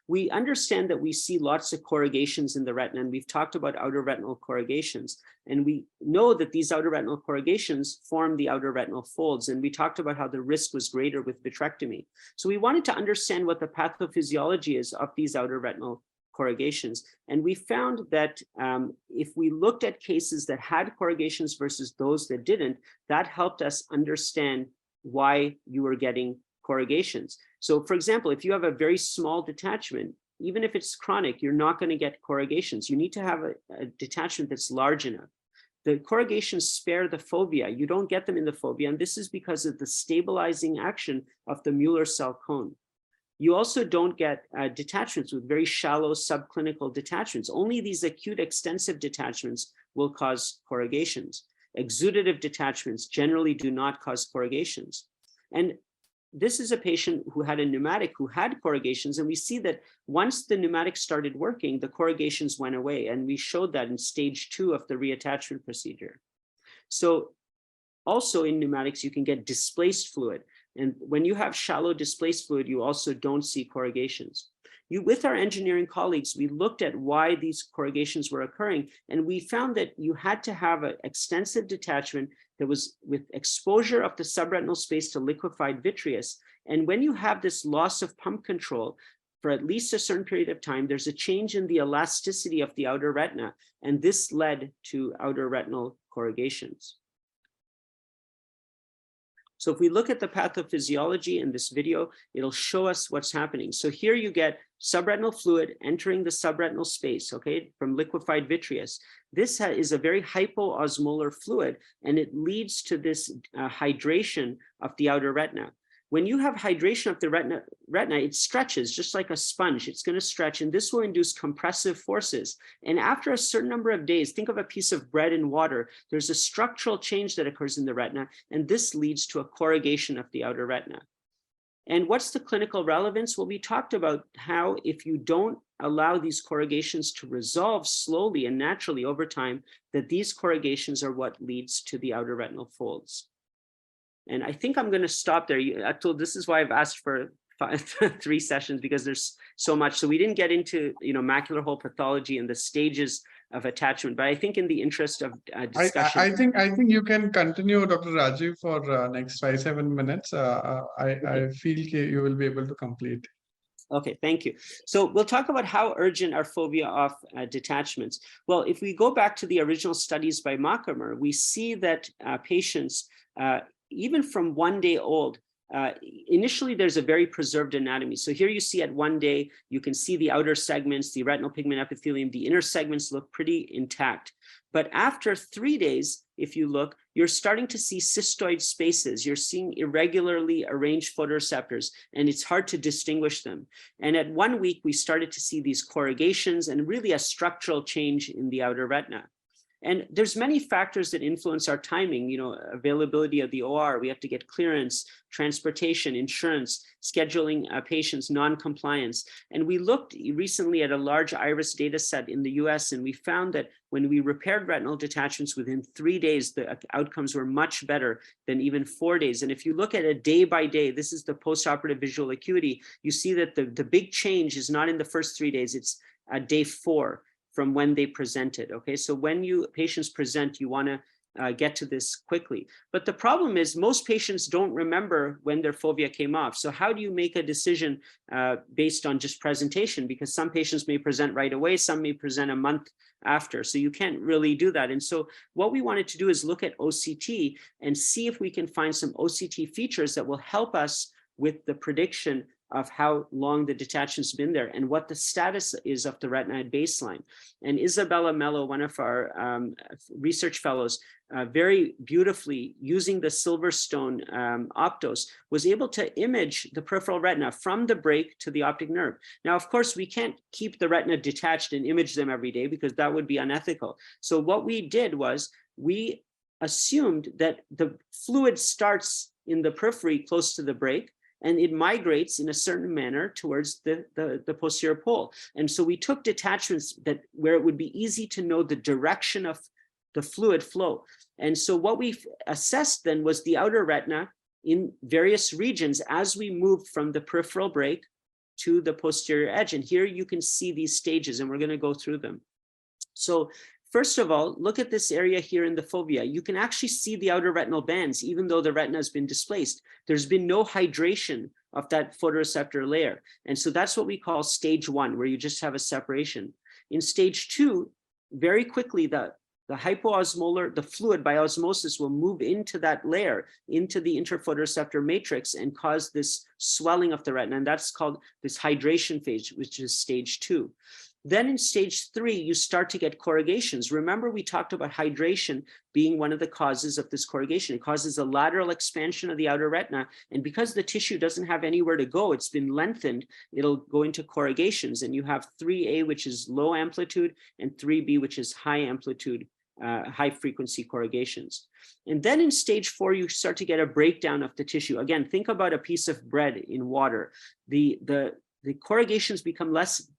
S2: We understand that we see lots of corrugations in the retina, and we've talked about outer retinal corrugations. And we know that these outer retinal corrugations form the outer retinal folds. And we talked about how the risk was greater with vitrectomy. So we wanted to understand what the pathophysiology is of these outer retinal corrugations. And we found that if we looked at cases that had corrugations versus those that didn't, that helped us understand why you were getting corrugations. So for example, if you have a very small detachment, even if it's chronic, you're not going to get corrugations. You need to have a detachment that's large enough. The corrugations spare the fovea. You don't get them in the fovea, and this is because of the stabilizing action of the Mueller cell cone. You also don't get detachments with very shallow subclinical detachments. Only these acute extensive detachments will cause corrugations. Exudative detachments generally do not cause corrugations. And this is a patient who had a pneumatic who had corrugations, and we see that once the pneumatic started working, the corrugations went away, and we showed that in stage 2 of the reattachment procedure. So also in pneumatics, you can get displaced fluid, and when you have shallow displaced fluid, you also don't see corrugations. With our engineering colleagues, we looked at why these corrugations were occurring, and we found that you had to have an extensive detachment that was with exposure of the subretinal space to liquefied vitreous. And when you have this loss of pump control for at least a certain period of time, there's a change in the elasticity of the outer retina, and this led to outer retinal corrugations. So if we look at the pathophysiology in this video, it'll show us what's happening. So here you get subretinal fluid entering the subretinal space, okay, from liquefied vitreous. This is a very hypoosmolar fluid, and it leads to this hydration of the outer retina. When you have hydration of the retina, it stretches just like a sponge. It's going to stretch, and this will induce compressive forces. And after a certain number of days, think of a piece of bread in water, there's a structural change that occurs in the retina, and this leads to a corrugation of the outer retina. And what's the clinical relevance? Well, we talked about how if you don't allow these corrugations to resolve slowly and naturally over time, that these corrugations are what leads to the outer retinal folds. And I think I'm going to stop there. Atul, this is why I've asked for 3 sessions, because there's so much. So we didn't get into, macular hole pathology and the stages of attachment, but I think in the interest of discussion,
S1: I think you can continue, Dr. Rajeev, for next 5-7 minutes. I feel you will be able to complete.
S2: Okay, thank you. So we'll talk about how urgent are fovea of detachments. Well, if we go back to the original studies by Mackamer, we see that patients, even from 1 day old, initially there's a very preserved anatomy. So here you see at 1 day, you can see the outer segments, the retinal pigment epithelium, the inner segments look pretty intact. But after 3 days, if you look, you're starting to see cystoid spaces. You're seeing irregularly arranged photoreceptors, and it's hard to distinguish them. And at 1 week, we started to see these corrugations and really a structural change in the outer retina. And there's many factors that influence our timing, availability of the OR. We have to get clearance, transportation, insurance, scheduling patients, non-compliance. And we looked recently at a large iris data set in the US, and we found that when we repaired retinal detachments within 3 days, the outcomes were much better than even 4 days. And if you look at it day by day, this is the postoperative visual acuity, you see that the big change is not in the first 3 days, it's at day 4. From when they presented. Okay, so when patients present, you want to get to this quickly. But the problem is most patients don't remember when their fovea came off. So how do you make a decision based on just presentation? Because some patients may present right away, some may present a month after. So you can't really do that. And so what we wanted to do is look at OCT and see if we can find some OCT features that will help us with the prediction of how long the detachment's been there and what the status is of the retina at baseline. And Isabella Mello, one of our research fellows, very beautifully using the Silverstone Optos, was able to image the peripheral retina from the break to the optic nerve. Now, of course, we can't keep the retina detached and image them every day because that would be unethical. So what we did was we assumed that the fluid starts in the periphery close to the break, and it migrates in a certain manner towards the posterior pole. And so we took detachments where it would be easy to know the direction of the fluid flow. And so what we assessed then was the outer retina in various regions as we moved from the peripheral break to the posterior edge. And here you can see these stages, and we're going to go through them. So first of all, look at this area here in the fovea. You can actually see the outer retinal bands, even though the retina has been displaced. There's been no hydration of that photoreceptor layer. And so that's what we call stage 1, where you just have a separation. In stage 2, very quickly, the hypoosmolar, the fluid by osmosis will move into that layer, into the interphotoreceptor matrix, and cause this swelling of the retina. And that's called this hydration phase, which is stage 2. Then in stage 3, you start to get corrugations. Remember, we talked about hydration being one of the causes of this corrugation. It causes a lateral expansion of the outer retina. And because the tissue doesn't have anywhere to go, it's been lengthened, it'll go into corrugations. And you have 3A, which is low amplitude, and 3B, which is high amplitude, high frequency corrugations. And then in stage 4, you start to get a breakdown of the tissue. Again, think about a piece of bread in water. The corrugations become less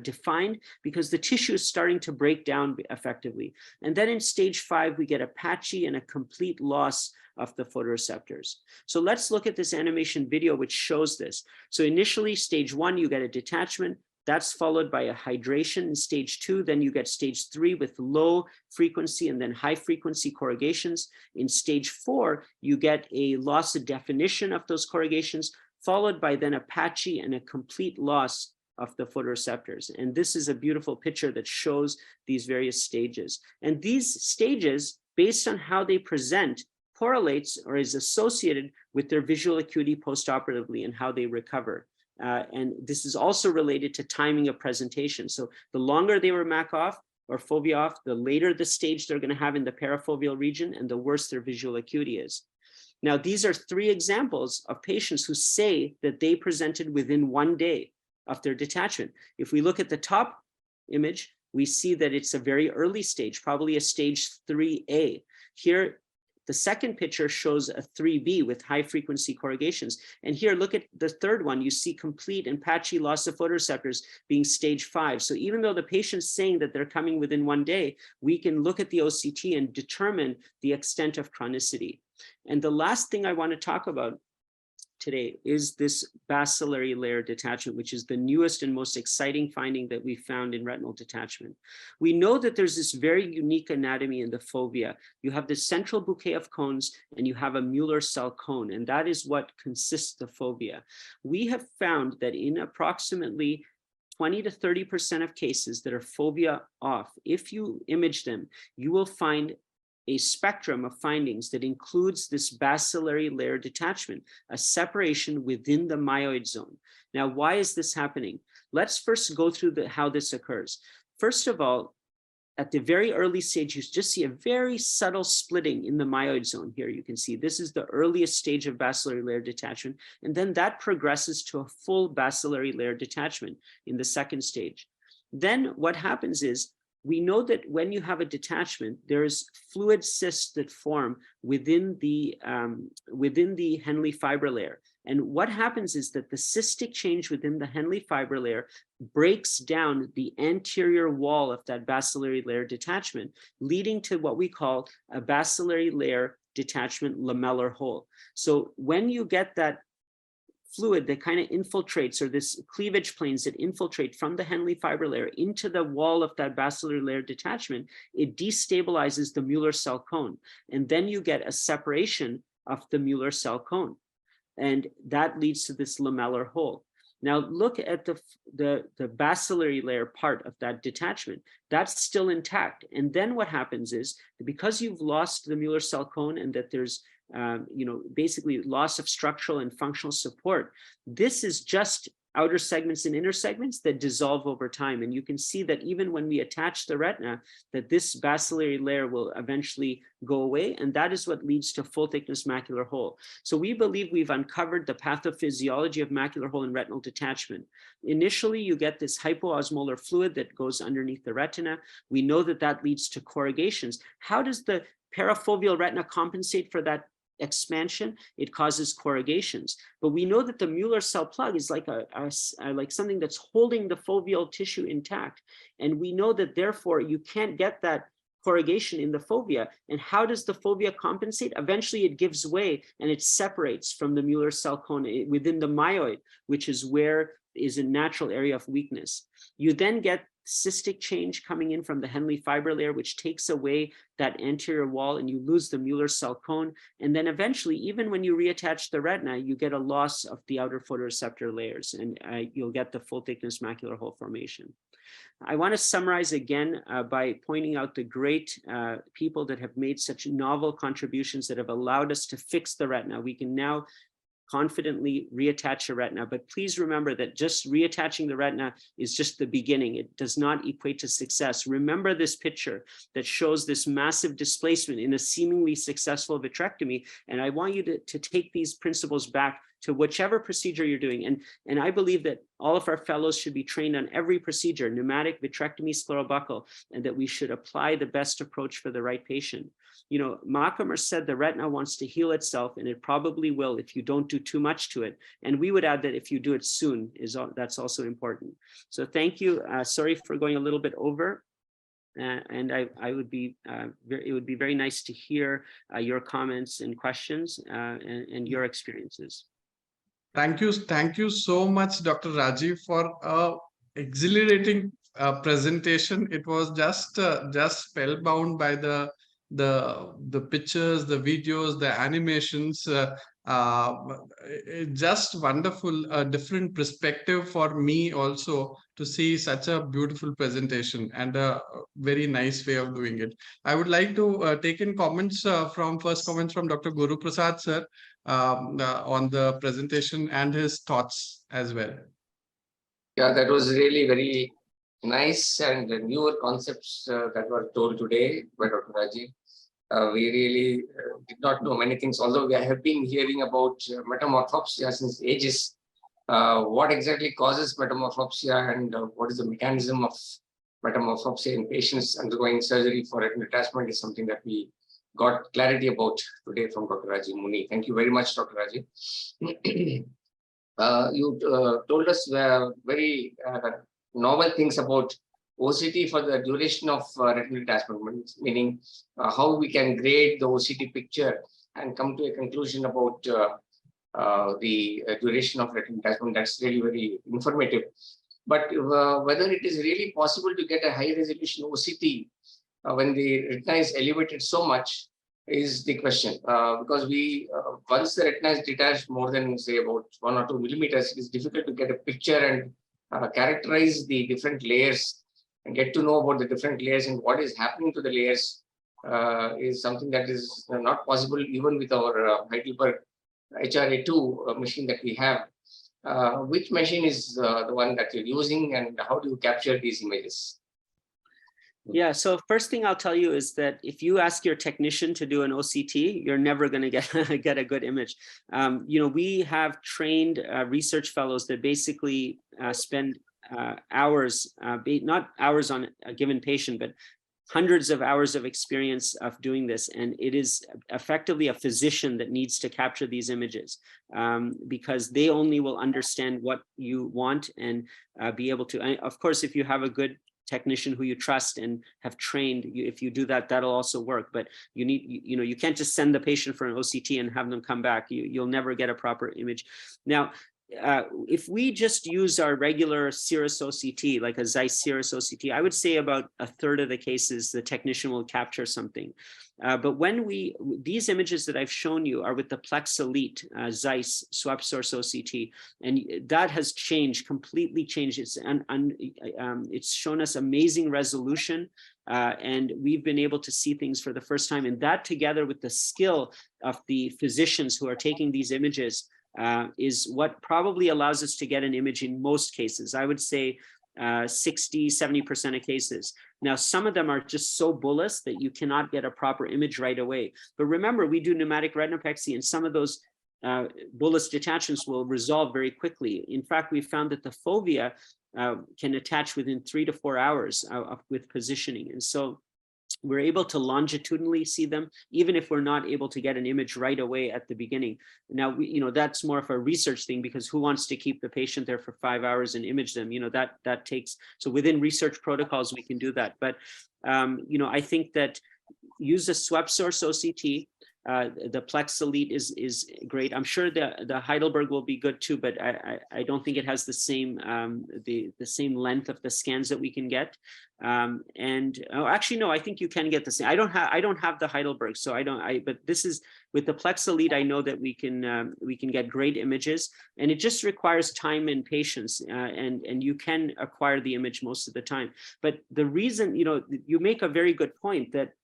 S2: defined because the tissue is starting to break down effectively. And then in stage 5, we get a patchy and a complete loss of the photoreceptors. So let's look at this animation video, which shows this. So initially, stage 1, you get a detachment. That's followed by a hydration in stage 2. Then you get stage 3 with low frequency and then high frequency corrugations. In stage 4, you get a loss of definition of those corrugations, followed by then a patchy and a complete loss of the photoreceptors. And this is a beautiful picture that shows these various stages. And these stages, based on how they present, correlates or is associated with their visual acuity postoperatively and how they recover. And this is also related to timing of presentation. So the longer they were MAC off or fovea off, the later the stage they're going to have in the parafoveal region and the worse their visual acuity is. Now, these are 3 examples of patients who say that they presented within 1 day of their detachment. If we look at the top image, we see that it's a very early stage, probably a stage 3A. Here, The second picture shows a 3B with high frequency corrugations. And here, look at the third one. You see complete and patchy loss of photoreceptors being stage 5. So even though the patient's saying that they're coming within 1 day, we can look at the OCT and determine the extent of chronicity. And the last thing I want to talk about today is this bacillary layer detachment, which is the newest and most exciting finding that we found in retinal detachment. We know that there's this very unique anatomy in the fovea. You have this central bouquet of cones and you have a Mueller cell cone, and that is what consists the fovea. We have found that in approximately 20 to 30% of cases that are fovea off, if you image them, you will find a spectrum of findings that includes this bacillary layer detachment, a separation within the myoid zone. Now, why is this happening? Let's first go through how this occurs. First of all, at the very early stage, you just see a very subtle splitting in the myoid zone. Here you can see this is the earliest stage of bacillary layer detachment, and then that progresses to a full bacillary layer detachment in the second stage. Then what happens is, we know that when you have a detachment, there's fluid cysts that form within the Henle fiber layer. And what happens is that the cystic change within the Henle fiber layer breaks down the anterior wall of that bacillary layer detachment, leading to what we call a bacillary layer detachment lamellar hole. So when you get that fluid that kind of infiltrates, or this cleavage planes that infiltrate from the Henle fiber layer into the wall of that bacillary layer detachment, it destabilizes the Mueller cell cone. And then you get a separation of the Mueller cell cone. And that leads to this lamellar hole. Now look at the bacillary layer part of that detachment. That's still intact. And then what happens is, because you've lost the Mueller cell cone and that there's basically loss of structural and functional support, this is just outer segments and inner segments that dissolve over time. And you can see that even when we attach the retina, that this bacillary layer will eventually go away. And that is what leads to full thickness macular hole. So we believe we've uncovered the pathophysiology of macular hole and retinal detachment. Initially, you get this hypoosmolar fluid that goes underneath the retina. We know that that leads to corrugations. How does the parafoveal retina compensate for that expansion? It causes corrugations. But we know that the Mueller cell plug is like like something that's holding the foveal tissue intact. And we know that therefore you can't get that corrugation in the fovea. And how does the fovea compensate? Eventually it gives way and it separates from the Mueller cell cone within the myoid, which is where is a natural area of weakness. You then get cystic change coming in from the Henle fiber layer, which takes away that anterior wall, and you lose the Mueller cell cone. And then eventually, even when you reattach the retina, you get a loss of the outer photoreceptor layers, and you'll get the full thickness macular hole formation. I want to summarize again by pointing out the great people that have made such novel contributions that have allowed us to fix the retina. We can now confidently reattach a retina, but please remember that just reattaching the retina is just the beginning. It does not equate to success. Remember this picture that shows this massive displacement in a seemingly successful vitrectomy, and I want you to take these principles back to whichever procedure you're doing. And I believe that all of our fellows should be trained on every procedure, pneumatic, vitrectomy, sclerobuccal, and that we should apply the best approach for the right patient. You know, Machamer said the retina wants to heal itself, and it probably will if you don't do too much to it. And we would add that if you do it soon, that's also important. So thank you. Sorry for going a little bit over. And it would be very nice to hear your comments and questions and your experiences.
S1: Thank you so much, Dr. Rajeev, for exhilarating presentation. It was just spellbound by the pictures, the videos, the animations. Just wonderful, different perspective for me also to see such a beautiful presentation and a very nice way of doing it. I would like to take in comments from Dr. Guruprasad sir on the presentation and his thoughts as well.
S5: Yeah, that was really very nice and newer concepts that were told today by Dr. Rajeev. We really did not know many things, although we have been hearing about metamorphopsia since ages. What exactly causes metamorphopsia and what is the mechanism of metamorphopsia in patients undergoing surgery for retinal detachment is something that we got clarity about today from Dr. Rajeev Muni. Thank you very much, Dr. Rajeev. You told us very novel things about OCT for the duration of retinal detachment, meaning how we can grade the OCT picture and come to a conclusion about the duration of retinal detachment. That's really very informative. But whether it is really possible to get a high resolution OCT when the retina is elevated so much is the question. Because once the retina is detached more than say about 1 or 2 millimeters, it is difficult to get a picture and characterize the different layers and get to know about the different layers and what is happening to the layers is something that is not possible even with our Heidelberg HRA2 machine that we have. Which machine is the one that you're using, and how do you capture these images?
S2: Yeah, so first thing I'll tell you is that if you ask your technician to do an OCT, you're never going to get a good image. We have trained research fellows that basically spend hours, not hours on a given patient, but hundreds of hours of experience of doing this. And it is effectively a physician that needs to capture these images because they only will understand what you want and be able to, and of course, if you have a good technician who you trust and have trained, if you do that, that'll also work. But you need, you can't just send the patient for an OCT and have them come back. You'll never get a proper image. Now, if we just use our regular Cirrus OCT, like a Zeiss Cirrus OCT, I would say about a third of the cases, the technician will capture something. But when these images that I've shown you are with the Plex Elite Zeiss swap source OCT, and that has changed, completely changed. It's shown us amazing resolution, and we've been able to see things for the first time. And that, together with the skill of the physicians who are taking these images, is what probably allows us to get an image in most cases. I would say 60–70% of cases. Now, some of them are just so bullous that you cannot get a proper image right away. But remember, we do pneumatic retinopexy, and some of those bullous detachments will resolve very quickly. In fact, we found that the fovea can attach within 3 to 4 hours with positioning. And so we're able to longitudinally see them, even if we're not able to get an image right away at the beginning. Now, that's more of a research thing, because who wants to keep the patient there for 5 hours and image them? That takes, so within research protocols, we can do that. But, I think that use a swept source OCT. The Plex Elite is great. I'm sure the Heidelberg will be good too, but I don't think it has the same the same length of the scans that we can get. Actually, no, I think you can get the same. I don't have the Heidelberg, so but this is with the Plex Elite. I know that we can get great images, and it just requires time and patience, and you can acquire the image most of the time. But the reason, you make a very good point that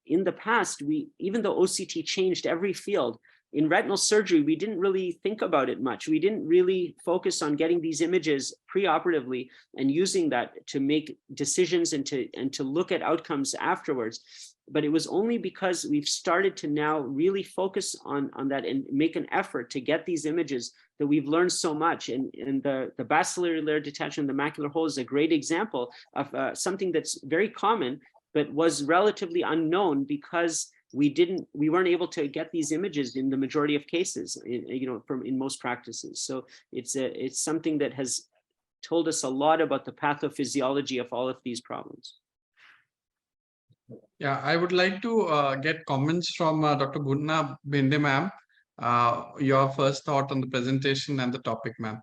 S2: in the past, even though OCT changed every field, in retinal surgery, we didn't really think about it much. We didn't really focus on getting these images preoperatively and using that to make decisions and to look at outcomes afterwards. But it was only because we've started to now really focus on that and make an effort to get these images that we've learned so much. And the bacillary layer detachment, the macular hole, is a great example of something that's very common, but was relatively unknown because we weren't able to get these images in the majority of cases, in most practices. So it's something that has told us a lot about the pathophysiology of all of these problems.
S1: Yeah, I would like to get comments from Dr. Munna Bhende, ma'am. Your first thought on the presentation and the topic, ma'am.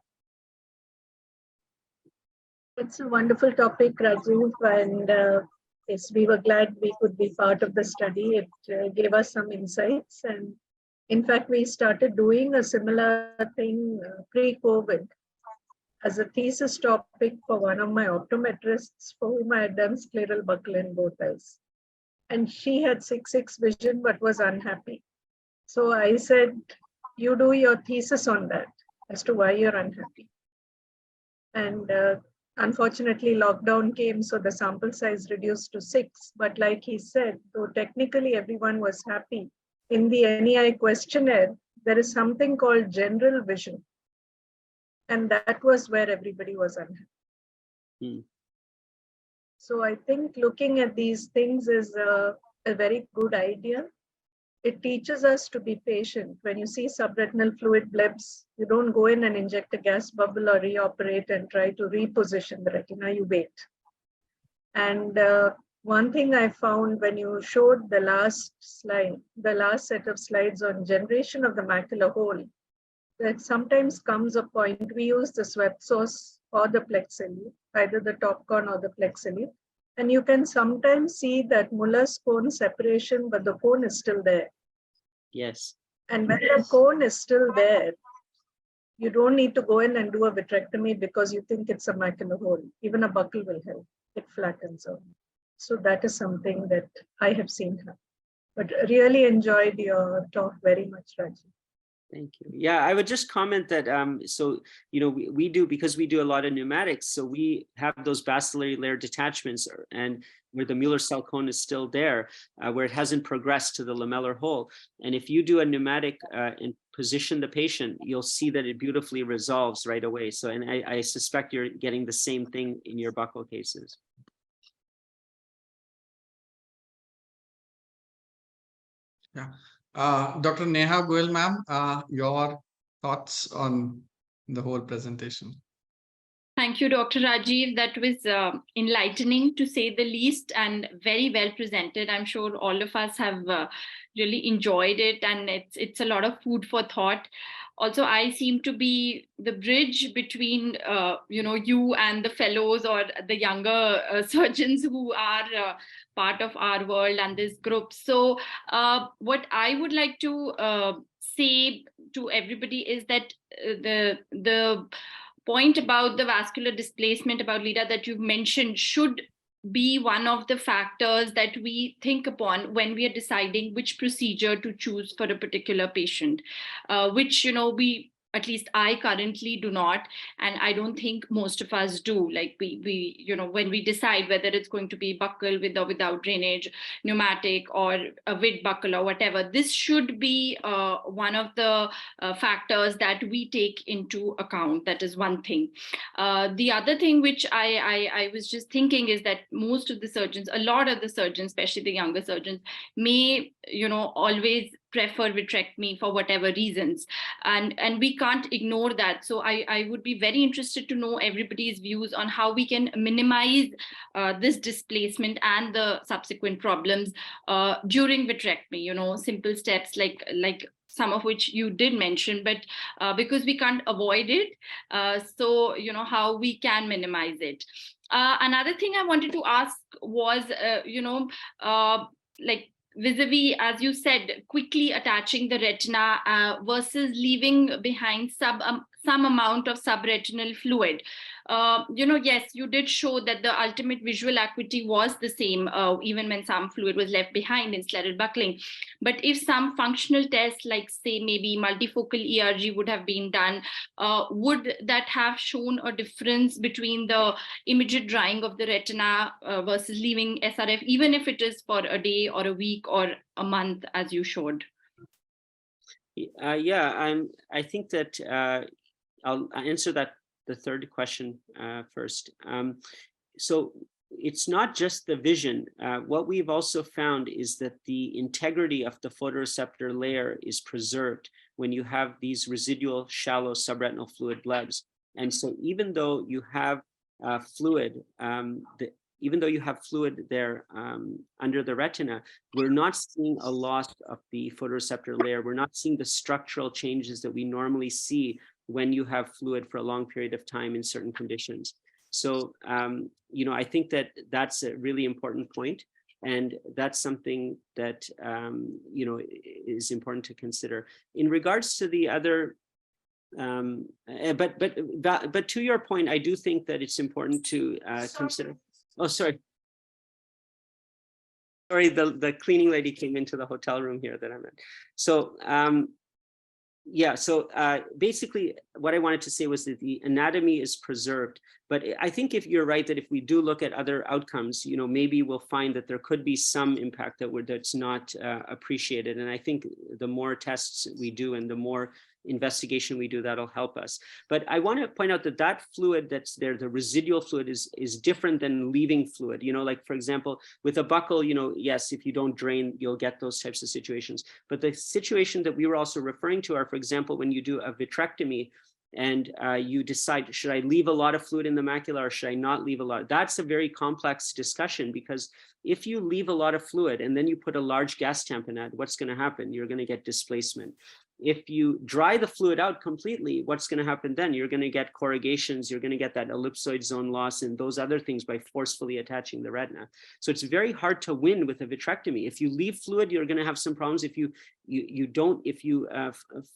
S6: It's a wonderful topic, Rajeev, and yes, we were glad we could be part of the study. It gave us some insights, and in fact, we started doing a similar thing pre-COVID as a thesis topic for one of my optometrists for whom I had done scleral buckle in both eyes. And she had 6/6 vision but was unhappy. So I said, you do your thesis on that as to why you're unhappy. And unfortunately, lockdown came, so the sample size reduced to 6. But like he said, though technically everyone was happy, in the NEI questionnaire, there is something called general vision. And that was where everybody was unhappy. So I think looking at these things is a very good idea. It teaches us to be patient. When you see subretinal fluid blebs, you don't go in and inject a gas bubble or reoperate and try to reposition the retina, you wait. And one thing I found when you showed the last slide, the last set of slides on generation of the macular hole, that sometimes comes a point, we use the swept source or the plexili, either the top cone or the plexili, and you can sometimes see that Muller's cone separation, but the cone is still there.
S2: Yes.
S6: And when the cone is still there, you don't need to go in and do a vitrectomy because you think it's a macular hole. Even a buckle will help. It flattens out. So that is something that I have seen happen. But really enjoyed your talk very much, Rajeev.
S2: Thank you. Yeah, I would just comment that, so, you know, we do, because we do a lot of pneumatics, so we have those bacillary layer detachments, and where the Mueller cell cone is still there, where it hasn't progressed to the lamellar hole. And if you do a pneumatic and position the patient, you'll see that it beautifully resolves right away. So, and I suspect you're getting the same thing in your buccal cases.
S1: Yeah. Dr. Neha Goel, ma'am, your thoughts on the whole presentation?
S7: Thank you, Dr. Rajeev. That was enlightening, to say the least, and very well presented. I'm sure all of us have really enjoyed it, and it's a lot of food for thought. Also, I seem to be the bridge between you and the fellows or the younger surgeons who are part of our world and this group. So what I would like to say to everybody is that the point about the vascular displacement, about Lida, that you've mentioned, should be one of the factors that we think upon when we are deciding which procedure to choose for a particular patient, which, we, at least I currently do not, and I don't think most of us do. Like we when we decide whether it's going to be buccal with or without drainage, pneumatic, or a with buccal or whatever, this should be one of the factors that we take into account. That is one thing. The other thing which I was just thinking is that most of the surgeons, a lot of the surgeons, especially the younger surgeons, may always prefer vitrectomy for whatever reasons, and we can't ignore that. So I would be very interested to know everybody's views on how we can minimize this displacement and the subsequent problems during vitrectomy. Simple steps like some of which you did mention, but because we can't avoid it, so how we can minimize it. Another thing I wanted to ask was like vis-a-vis, as you said, quickly attaching the retina versus leaving behind some amount of subretinal fluid. Yes, you did show that the ultimate visual acuity was the same, even when some fluid was left behind in scleral buckling. But if some functional tests, like say maybe multifocal ERG would have been done, would that have shown a difference between the immediate drying of the retina versus leaving SRF, even if it is for a day or a week or a month, as you showed?
S2: I think that I'll answer the third question first. So it's not just the vision. What we've also found is that the integrity of the photoreceptor layer is preserved when you have these residual shallow subretinal fluid blebs. And so even though you have fluid, even though you have fluid there under the retina, we're not seeing a loss of the photoreceptor layer. We're not seeing the structural changes that we normally see when you have fluid for a long period of time in certain conditions. So, I think that that's a really important point, and that's something that, is important to consider. In regards to the other, but to your point, I do think that it's important to consider. Oh, sorry. Sorry, the cleaning lady came into the hotel room here that I'm in. So, basically what I wanted to say was that the anatomy is preserved, but I think if you're right, that if we do look at other outcomes, maybe we'll find that there could be some impact that's not appreciated. And I think the more tests we do and the more investigation we do that'll help us. But I want to point out that that fluid that's there, the residual fluid, is different than leaving fluid. You know, like for example, with a buccal, you know, yes, if you don't drain, you'll get those types of situations. But the situation that we were also referring to are, for example, when you do a vitrectomy, and you decide, should I leave a lot of fluid in the macula or should I not leave a lot? That's a very complex discussion, because if you leave a lot of fluid and then you put a large gas tamponade, what's going to happen? You're going to get displacement. If you dry the fluid out completely, what's going to happen then? You're going to get corrugations, you're going to get that ellipsoid zone loss and those other things by forcefully attaching the retina. So it's very hard to win with a vitrectomy. If you leave fluid, you're going to have some problems. If you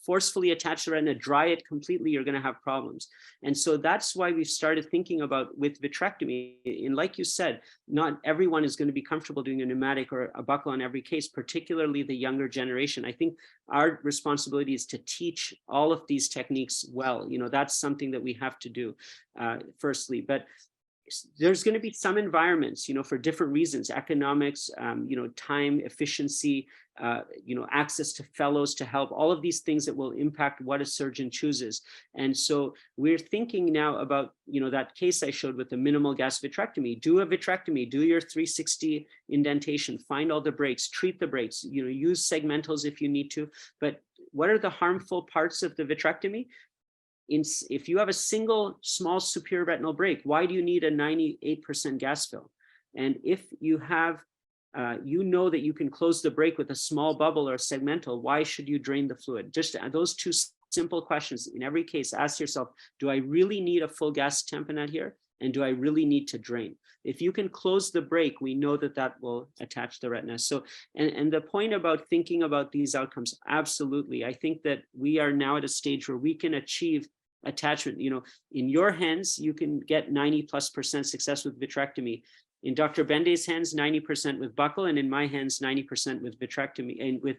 S2: forcefully attach the retina, dry it completely, you're going to have problems. And so that's why we've started thinking about with vitrectomy. And like you said, not everyone is going to be comfortable doing a pneumatic or a buccal on every case, particularly the younger generation. I think our responsibility is to teach all of these techniques well. You know, that's something that we have to do firstly. But there's going to be some environments, you know, for different reasons, economics, you know, time, efficiency, you know, access to fellows to help, all of these things that will impact what a surgeon chooses. And so we're thinking now about, you know, that case I showed with the minimal gas vitrectomy. Do a vitrectomy, do your 360 indentation, find all the breaks, treat the breaks, you know, use segmentals if you need to. But what are the harmful parts of the vitrectomy? If you have a single small superior retinal break, why do you need a 98% gas fill? And if you have, you know that you can close the break with a small bubble or segmental, why should you drain the fluid? Just those two simple questions in every case. Ask yourself, do I really need a full gas tamponade here? And do I really need to drain? If you can close the break, we know that that will attach the retina. So, and the point about thinking about these outcomes, absolutely. I think that we are now at a stage where we can achieve attachment. You know, in your hands, you can get 90+% success with vitrectomy. In Dr. Bhende's hands, 90% with buccal, and in my hands, 90% with vitrectomy and with,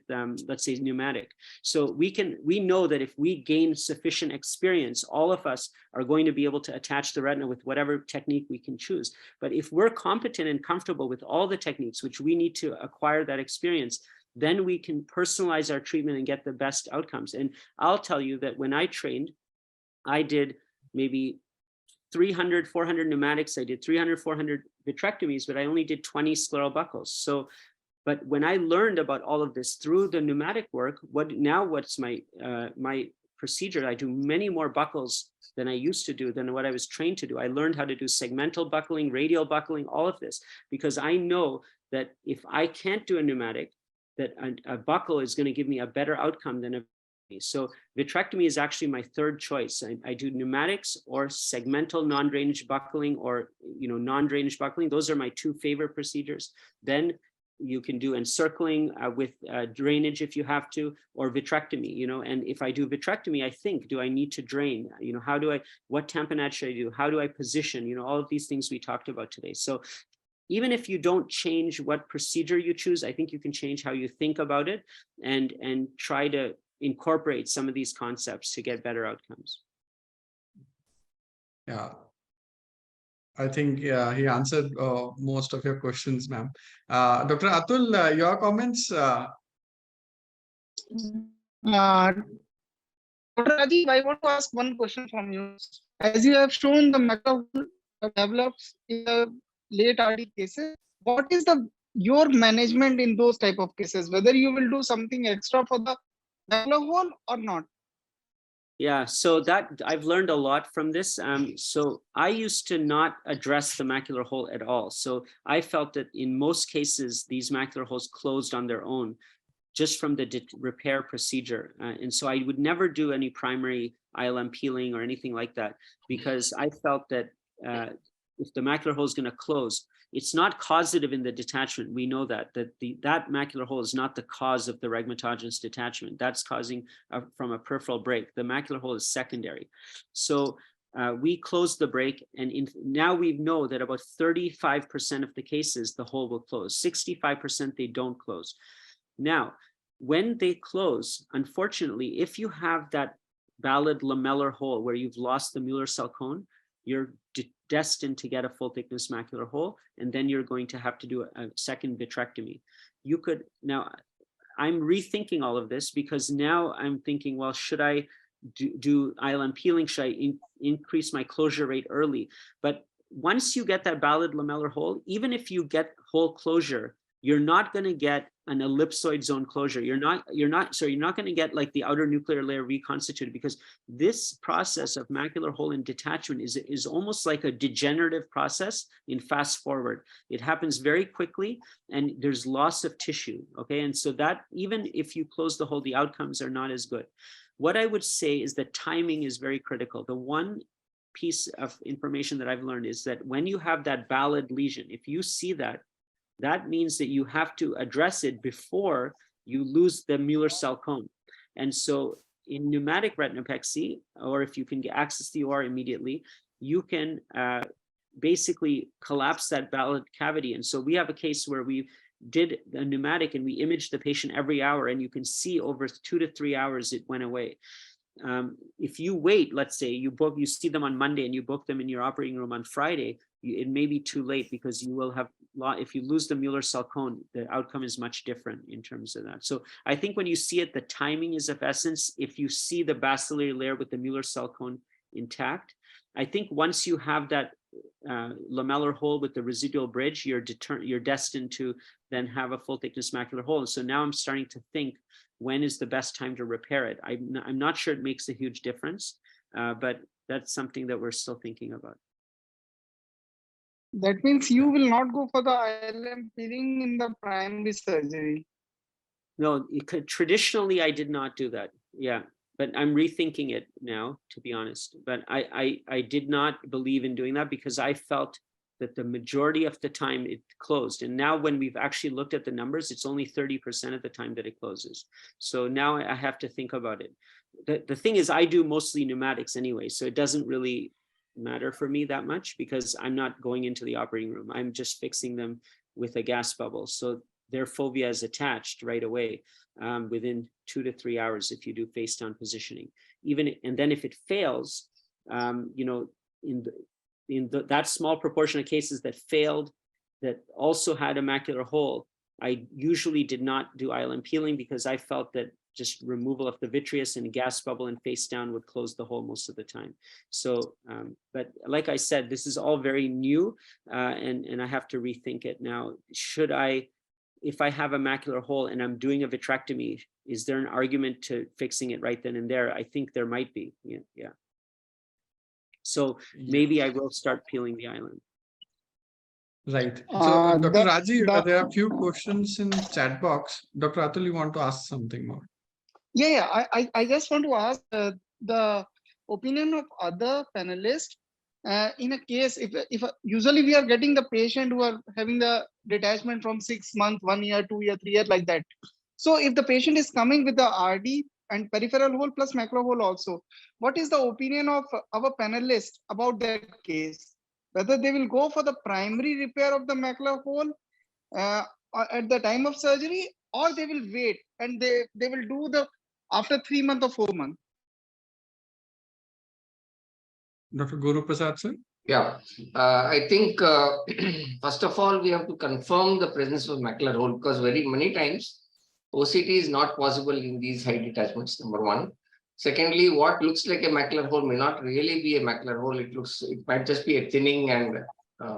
S2: let's say, pneumatic. So we know that if we gain sufficient experience, all of us are going to be able to attach the retina with whatever technique we can choose. But if we're competent and comfortable with all the techniques, which we need to acquire that experience, then we can personalize our treatment and get the best outcomes. And I'll tell you that when I trained, I did maybe 300, 400 pneumatics. I did 300, 400 vitrectomies, but I only did 20 scleral buccals. So, but when I learned about all of this through the pneumatic work, what's my procedure? I do many more buccals than I used to do, than what I was trained to do. I learned how to do segmental buckling, radial buckling, all of this, because I know that if I can't do a pneumatic, that a buccal is going to give me a better outcome than a. So vitrectomy is actually my third choice. I do pneumatics or segmental non-drainage buckling, or, you know, non-drainage buckling. Those are my two favorite procedures. Then you can do encircling with drainage if you have to, or vitrectomy, you know. And if I do vitrectomy, I think, do I need to drain? You know, what tamponade should I do? How do I position? You know, all of these things we talked about today. So even if you don't change what procedure you choose, I think you can change how you think about it and try to incorporate some of these concepts to get better outcomes.
S1: Yeah, I think he answered most of your questions, ma'am. Dr. Atul, your comments?
S8: Dr. Rajeev, I want to ask one question from you. As you have shown, the macula develops in the late RD cases. What is your management in those type of cases? Whether you will do something extra for the macula hole or not?
S2: Yeah, so that I've learned a lot from this. So I used to not address the macular hole at all. So I felt that in most cases, these macular holes closed on their own, just from the repair procedure. And so I would never do any primary ILM peeling or anything like that, because I felt that if the macular hole is going to close, it's not causative in the detachment. We know that that macular hole is not the cause of the rhegmatogenous detachment. That's causing from a peripheral break. The macular hole is secondary. So we closed the break, and now we know that about 35% of the cases, the hole will close. 65% they don't close. Now, when they close, unfortunately, if you have that valid lamellar hole where you've lost the Mueller cell cone, you're destined to get a full thickness macular hole, and then you're going to have to do a second vitrectomy. You could now, I'm rethinking all of this because now I'm thinking, well, should I do ILM peeling? Should I increase my closure rate early? But once you get that valid lamellar hole, even if you get hole closure, you're not going to get an ellipsoid zone closure. You're not going to get like the outer nuclear layer reconstituted, because this process of macular hole and detachment is almost like a degenerative process in fast forward. It happens very quickly and there's loss of tissue. Okay. And so that even if you close the hole, the outcomes are not as good. What I would say is that timing is very critical. The one piece of information that I've learned is that when you have that valid lesion, if you see that, that means that you have to address it before you lose the Mueller cell cone. And so in pneumatic retinopexy, or if you can access the OR immediately, you can basically collapse that valid cavity. And so we have a case where we did a pneumatic and we imaged the patient every hour, and you can see over 2 to 3 hours it went away. If you wait, let's say you see them on Monday and you book them in your operating room on Friday, it may be too late, because you will have, if you lose the Mueller cell cone, the outcome is much different in terms of that. So I think when you see it, the timing is of essence. If you see the bacillary layer with the Mueller cell cone intact, I think once you have that lamellar hole with the residual bridge, you're destined to then have a full thickness macular hole. And so now I'm starting to think, when is the best time to repair it? I'm not sure it makes a huge difference, but that's something that we're still thinking about.
S8: That means you will not go for the ILM peeling in the primary surgery.
S2: No, traditionally I did not do that. Yeah, but I'm rethinking it now, to be honest. But I did not believe in doing that, because I felt that the majority of the time it closed. And now when we've actually looked at the numbers, it's only 30% of the time that it closes. So now I have to think about it. The thing is, I do mostly pneumatics anyway, so it doesn't really matter for me that much, because I'm not going into the operating room. I'm just fixing them with a gas bubble. So their fovea is attached right away within 2 to 3 hours if you do face down positioning. And then if it fails, that small proportion of cases that failed, that also had a macular hole, I usually did not do ILM peeling, because I felt that just removal of the vitreous and gas bubble and face down would close the hole most of the time. So, but like I said, this is all very new, and I have to rethink it now. If I have a macular hole and I'm doing a vitrectomy, is there an argument to fixing it right then and there? I think there might be, yeah. So maybe I will start peeling the island.
S1: Right. So Dr. Rajeev, there are a few questions in chat box. Dr. Atul, you want to ask something more?
S8: Yeah. I just want to ask the opinion of other panelists. In a case, if usually we are getting the patient who are having the detachment from 6 months, 1 year, 2 year, 3 years, like that. So if the patient is coming with the RD and peripheral hole plus macular hole also, what is the opinion of our panelists about that case? Whether they will go for the primary repair of the macular hole at the time of surgery, or they will wait and they will do the after 3 months or 4 months.
S1: Dr. Guruprasad sir?
S5: Yeah, I think first of all, we have to confirm the presence of macular hole, because very many times OCT is not possible in these high detachments, number one. Secondly, what looks like a macular hole may not really be a macular hole. It might just be a thinning, and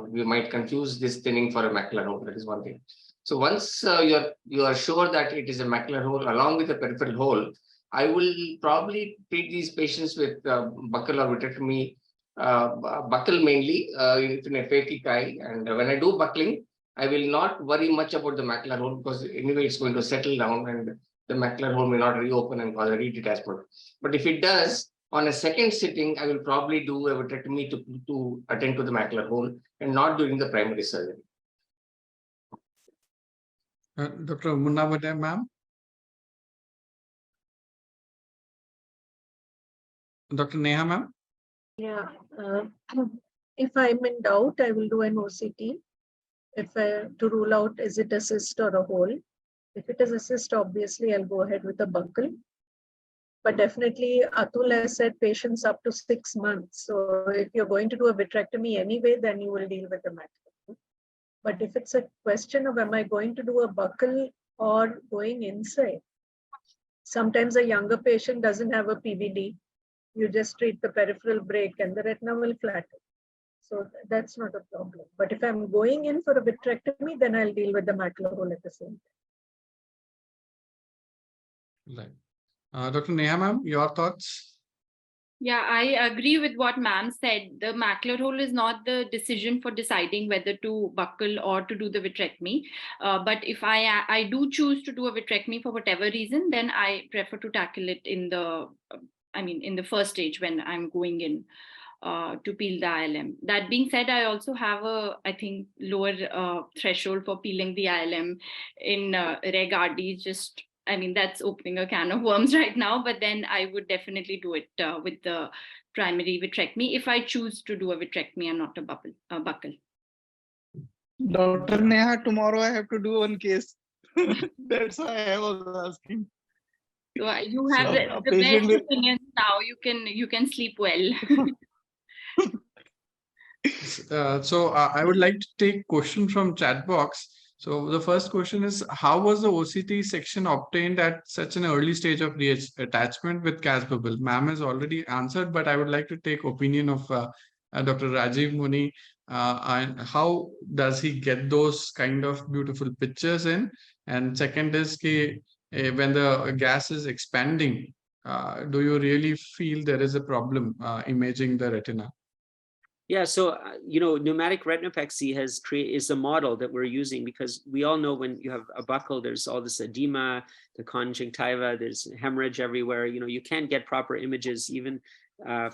S5: we might confuse this thinning for a macular hole. That is one thing. So once you are sure that it is a macular hole along with a peripheral hole, I will probably treat these patients with buccal or vitrectomy, buckle mainly in a phakic eye. And when I do buckling, I will not worry much about the macular hole, because anyway it's going to settle down and the macular hole may not reopen and cause a redetachment. But if it does, on a second sitting, I will probably do a vitrectomy to attend to the macular hole, and not during the primary surgery.
S1: Dr. Munna Bhende, ma'am? Dr. Neha, ma'am?
S6: Yeah. If I'm in doubt, I will do an OCT. To rule out, is it a cyst or a hole? If it is a cyst, obviously I'll go ahead with a buckle. But definitely, Atul has said patients up to 6 months. So if you're going to do a vitrectomy anyway, then you will deal with the macular. But if it's a question of am I going to do a buckle or going inside. Sometimes a younger patient doesn't have a PVD. You just treat the peripheral break and the retina will flatten. So that's not a problem. But if I'm going in for a vitrectomy, then I'll deal with the macular hole at the same
S1: Right. Dr. Neha ma'am, your thoughts?
S7: Yeah, I agree with what ma'am said. The macular hole is not the decision for deciding whether to buckle or to do the vitrectomy. But if I do choose to do a vitrectomy for whatever reason, then I prefer to tackle it in the, in the first stage when I'm going in to peel the ILM. That being said, I also have a, I think, lower threshold for peeling the ILM in Reg RD. Just, that's opening a can of worms right now, but then I would definitely do it with the primary vitrectomy if I choose to do a vitrectomy and not a buckle.
S8: Dr. Neha, tomorrow I have to do one case. That's why I was asking.
S7: So you have
S8: So,
S7: the best opinions now. You can sleep well.
S1: So I would like to take question from chat box. So the first question is, how was the OCT section obtained at such an early stage of attachment with gas bubble? Ma'am has already answered, but I would like to take opinion of Dr. Rajeev Muni. And how does he get those kind of beautiful pictures in? And second is, when the gas is expanding, do you really feel there is a problem imaging the retina?
S2: Yeah, so pneumatic retinopexy is a model that we're using, because we all know when you have a buckle, there's all this edema, the conjunctiva, there's hemorrhage everywhere. You can't get proper images even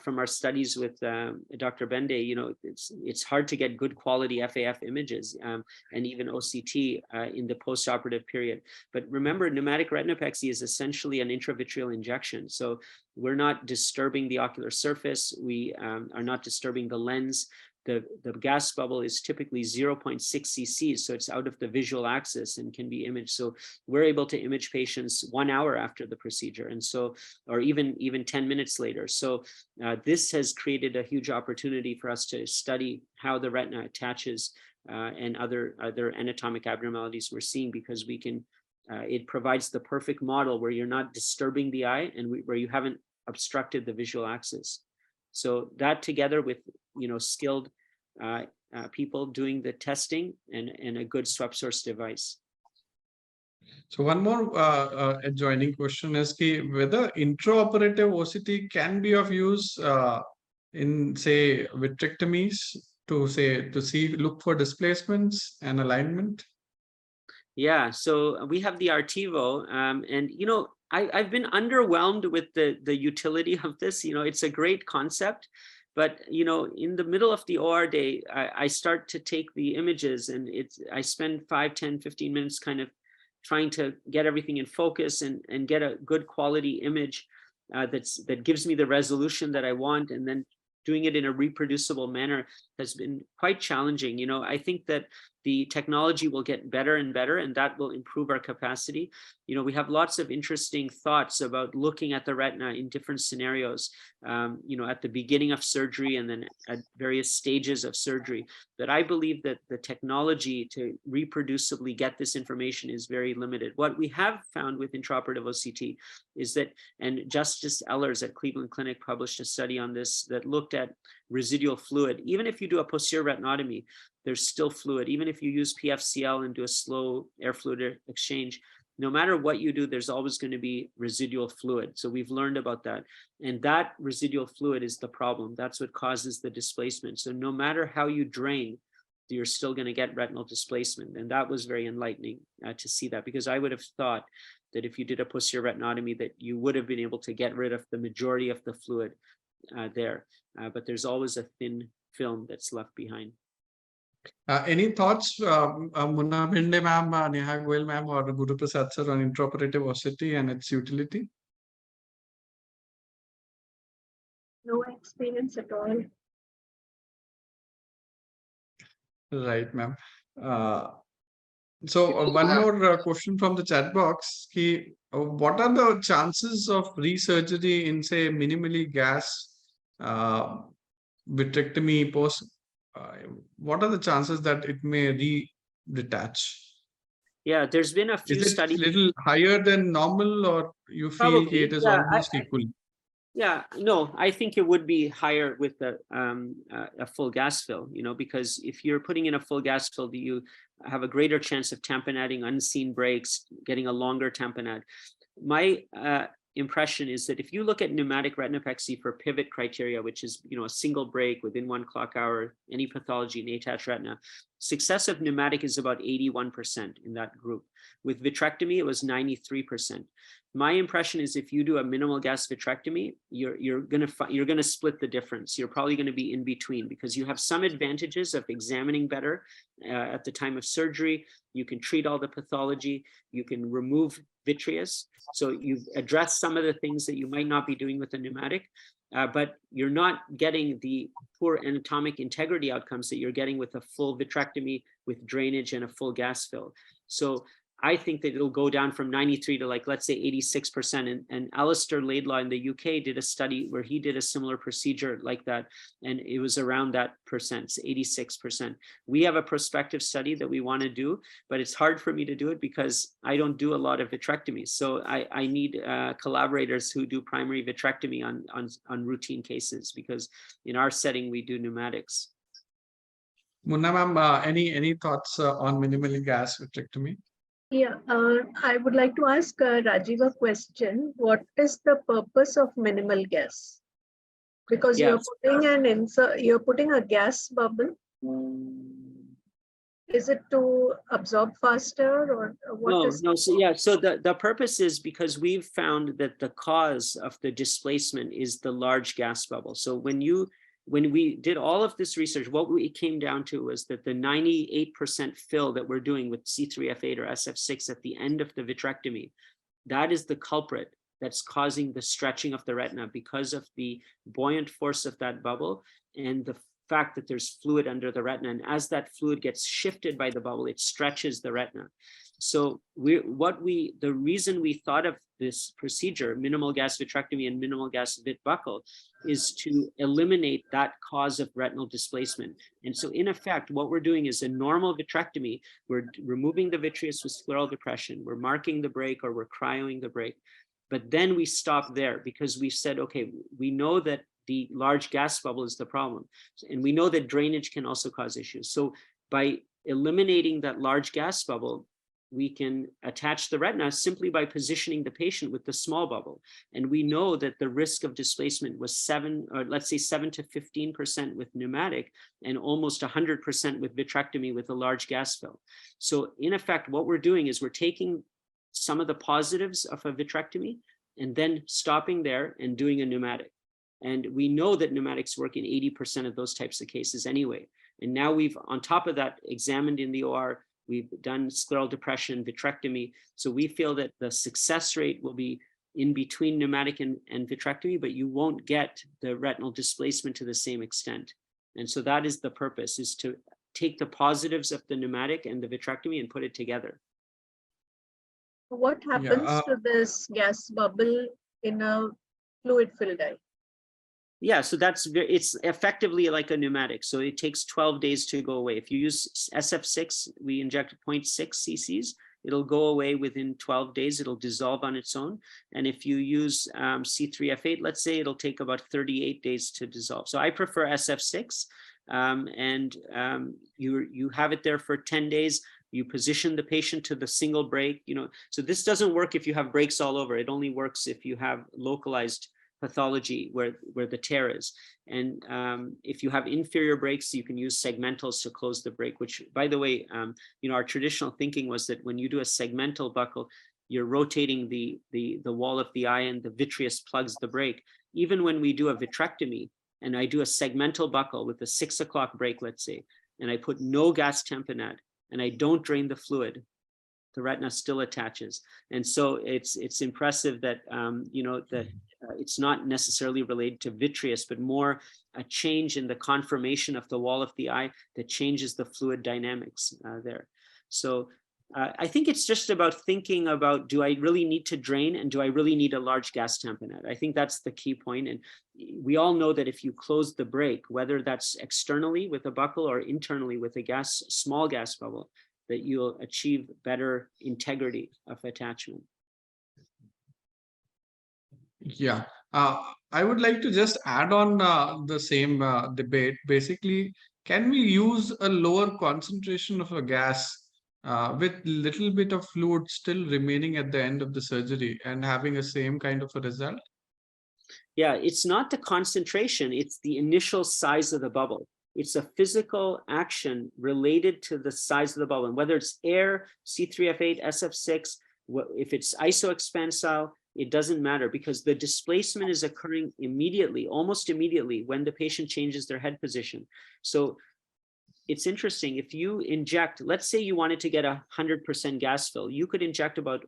S2: from our studies with Dr. Bhende. It's hard to get good quality FAF images and even OCT in the postoperative period. But remember, pneumatic retinopexy is essentially an intravitreal injection. So we're not disturbing the ocular surface. We are not disturbing the lens. The gas bubble is typically 0.6 cc, so it's out of the visual axis and can be imaged. So we're able to image patients 1 hour after the procedure, and so, or even 10 minutes later. So this has created a huge opportunity for us to study how the retina attaches and other anatomic abnormalities we're seeing, because we can. It provides the perfect model where you're not disturbing the eye and where you haven't obstructed the visual axis. So that, together with skilled people doing the testing and a good swab source device.
S1: So one more adjoining question is whether intraoperative OCT can be of use in, say, vitrectomies to look for displacements and alignment. Yeah,
S2: so we have the Artivo, and I've been underwhelmed with the utility of this. It's a great concept, but in the middle of the OR day, I start to take the images, and I spend 5, 10, 15 minutes kind of trying to get everything in focus and get a good quality image that gives me the resolution that I want, and then doing it in a reproducible manner has been quite challenging. I think that the technology will get better and better, and that will improve our capacity. We have lots of interesting thoughts about looking at the retina in different scenarios, at the beginning of surgery and then at various stages of surgery. But I believe that the technology to reproducibly get this information is very limited. What we have found with intraoperative OCT is that, and Justice Ellers at Cleveland Clinic published a study on this that looked at residual fluid. Even if you do a posterior retinotomy, there's still fluid. Even if you use PFCL and do a slow air fluid exchange, no matter what you do, there's always going to be residual fluid. So we've learned about that. And that residual fluid is the problem. That's what causes the displacement. So no matter how you drain, you're still going to get retinal displacement. And that was very enlightening to see that, because I would have thought that if you did a posterior retinotomy, that you would have been able to get rid of the majority of the fluid there. But there's always a thin film that's left behind.
S1: Any thoughts, Munna Bhende ma'am, Neha Goel ma'am, or Guruprasad sir, on intraoperative OCT and its utility?
S6: No experience at all.
S1: Right, ma'am. So one more question from the chat box. What are the chances of resurgery in, say, minimally gas vitrectomy post? What are the chances that it may re-detach?
S2: Yeah, there's been a few
S1: Is it
S2: studies.
S1: little higher than normal, or you feel
S2: Probably,
S1: it is
S2: yeah,
S1: almost equal?
S2: Yeah, no, I think it would be higher with a full gas fill, because if you're putting in a full gas fill, you have a greater chance of tamponading, unseen breaks, getting a longer tamponade. My impression is that if you look at pneumatic retinopexy for pivot criteria, which is, a single break within 1 clock hour, any pathology in attached retina, success of pneumatic is about 81% in that group. With vitrectomy, it was 93%. My impression is if you do a minimal gas vitrectomy, you're gonna split the difference. You're probably going to be in between because you have some advantages of examining better at the time of surgery. You can treat all the pathology. You can remove vitreous. So you've addressed some of the things that you might not be doing with a pneumatic, but you're not getting the poor anatomic integrity outcomes that you're getting with a full vitrectomy with drainage and a full gas fill. So I think that it'll go down from 93 to let's say 86%. And Alistair Laidlaw in the UK did a study where he did a similar procedure like that. And it was around that percent, 86%. We have a prospective study that we want to do, but it's hard for me to do it because I don't do a lot of vitrectomies. So I need collaborators who do primary vitrectomy on routine cases, because in our setting, we do pneumatics.
S1: Munna ma'am, any thoughts on minimally gas vitrectomy?
S6: Yeah, I would like to ask Rajeev a question. What is the purpose of minimal gas? Because
S2: Yes.
S6: you're putting a gas bubble. Is it to absorb faster, or what?
S2: No. So the purpose is because we've found that the cause of the displacement is the large gas bubble. So when we did all of this research, what it came down to was that the 98% fill that we're doing with C3F8 or SF6 at the end of the vitrectomy, that is the culprit that's causing the stretching of the retina because of the buoyant force of that bubble and the fact that there's fluid under the retina. And as that fluid gets shifted by the bubble, it stretches the retina. So the reason we thought of this procedure, minimal gas vitrectomy and minimal gas vit buckle, is to eliminate that cause of retinal displacement. And so in effect, what we're doing is a normal vitrectomy. We're removing the vitreous with scleral depression. We're marking the break or we're cryoing the break. But then we stop there because we said, okay, we know that the large gas bubble is the problem. And we know that drainage can also cause issues. So by eliminating that large gas bubble, we can attach the retina simply by positioning the patient with the small bubble. And we know that the risk of displacement was 7 to 15% with pneumatic and almost 100% with vitrectomy with a large gas fill. So in effect, what we're doing is we're taking some of the positives of a vitrectomy and then stopping there and doing a pneumatic. And we know that pneumatics work in 80% of those types of cases anyway. And now we've, on top of that, examined in the OR, we've done scleral depression, vitrectomy. So we feel that the success rate will be in between pneumatic and vitrectomy, but you won't get the retinal displacement to the same extent. And so that is the purpose, is to take the positives of the pneumatic and the vitrectomy and put it together.
S6: What happens to this gas bubble in a fluid-filled eye?
S2: Yeah, so it's effectively like a pneumatic. So it takes 12 days to go away. If you use SF6, we inject 0.6 cc's. It'll go away within 12 days. It'll dissolve on its own. And if you use C3F8, let's say, it'll take about 38 days to dissolve. So I prefer SF6. You have it there for 10 days. You position the patient to the single break. So this doesn't work if you have breaks all over. It only works if you have localized pathology where the tear is. And if you have inferior breaks, you can use segmentals to close the break, which, by the way, our traditional thinking was that when you do a segmental buckle, you're rotating the wall of the eye and the vitreous plugs the break. Even when we do a vitrectomy and I do a segmental buckle with a 6 o'clock break, let's say, and I put no gas tamponade and I don't drain the fluid, the retina still attaches. And so it's impressive that, it's not necessarily related to vitreous, but more a change in the conformation of the wall of the eye that changes the fluid dynamics there. So I think it's just about thinking about, do I really need to drain and do I really need a large gas tamponade? I think that's the key point. And we all know that if you close the break, whether that's externally with a buckle or internally with a small gas bubble, that you'll achieve better integrity of attachment.
S1: Yeah, I would like to just add on the same debate. Basically, can we use a lower concentration of a gas with little bit of fluid still remaining at the end of the surgery and having a same kind of a result?
S2: Yeah, it's not the concentration, it's the initial size of the bubble. It's a physical action related to the size of the bubble. And whether it's air, C3F8, SF6, if it's isoexpansile, it doesn't matter, because the displacement is occurring immediately, almost immediately, when the patient changes their head position. So it's interesting, if you inject, let's say you wanted to get 100% gas fill, you could inject about,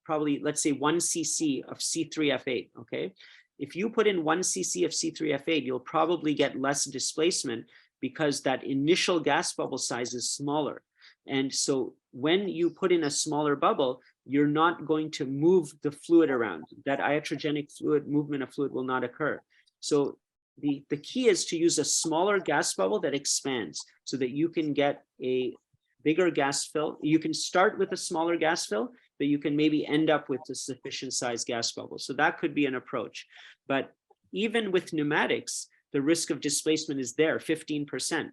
S2: probably, let's say 1 cc of C3F8, okay? If you put in 1 cc of C3F8, you'll probably get less displacement because that initial gas bubble size is smaller. And so when you put in a smaller bubble, you're not going to move the fluid around. That iatrogenic fluid, movement of fluid will not occur. So the key is to use a smaller gas bubble that expands so that you can get a bigger gas fill. You can start with a smaller gas fill, but you can maybe end up with a sufficient size gas bubble. So that could be an approach. But even with pneumatics, the risk of displacement is there, 15%.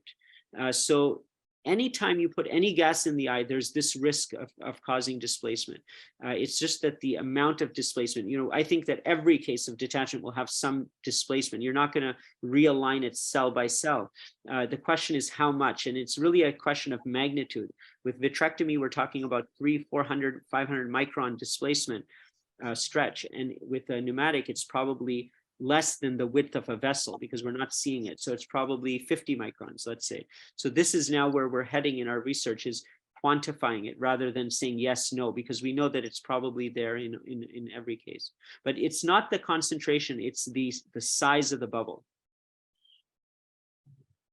S2: So anytime you put any gas in the eye, there's this risk of causing displacement. It's just that the amount of displacement, I think that every case of detachment will have some displacement. You're not going to realign it cell by cell. The question is how much, and it's really a question of magnitude. With vitrectomy, we're talking about 300, 400, 500 micron displacement stretch. And with a pneumatic, it's probably less than the width of a vessel because we're not seeing it. So it's probably 50 microns, let's say. So this is now where we're heading in our research, is quantifying it rather than saying yes, no, because we know that it's probably there in every case. But it's not the concentration, it's the size of the bubble.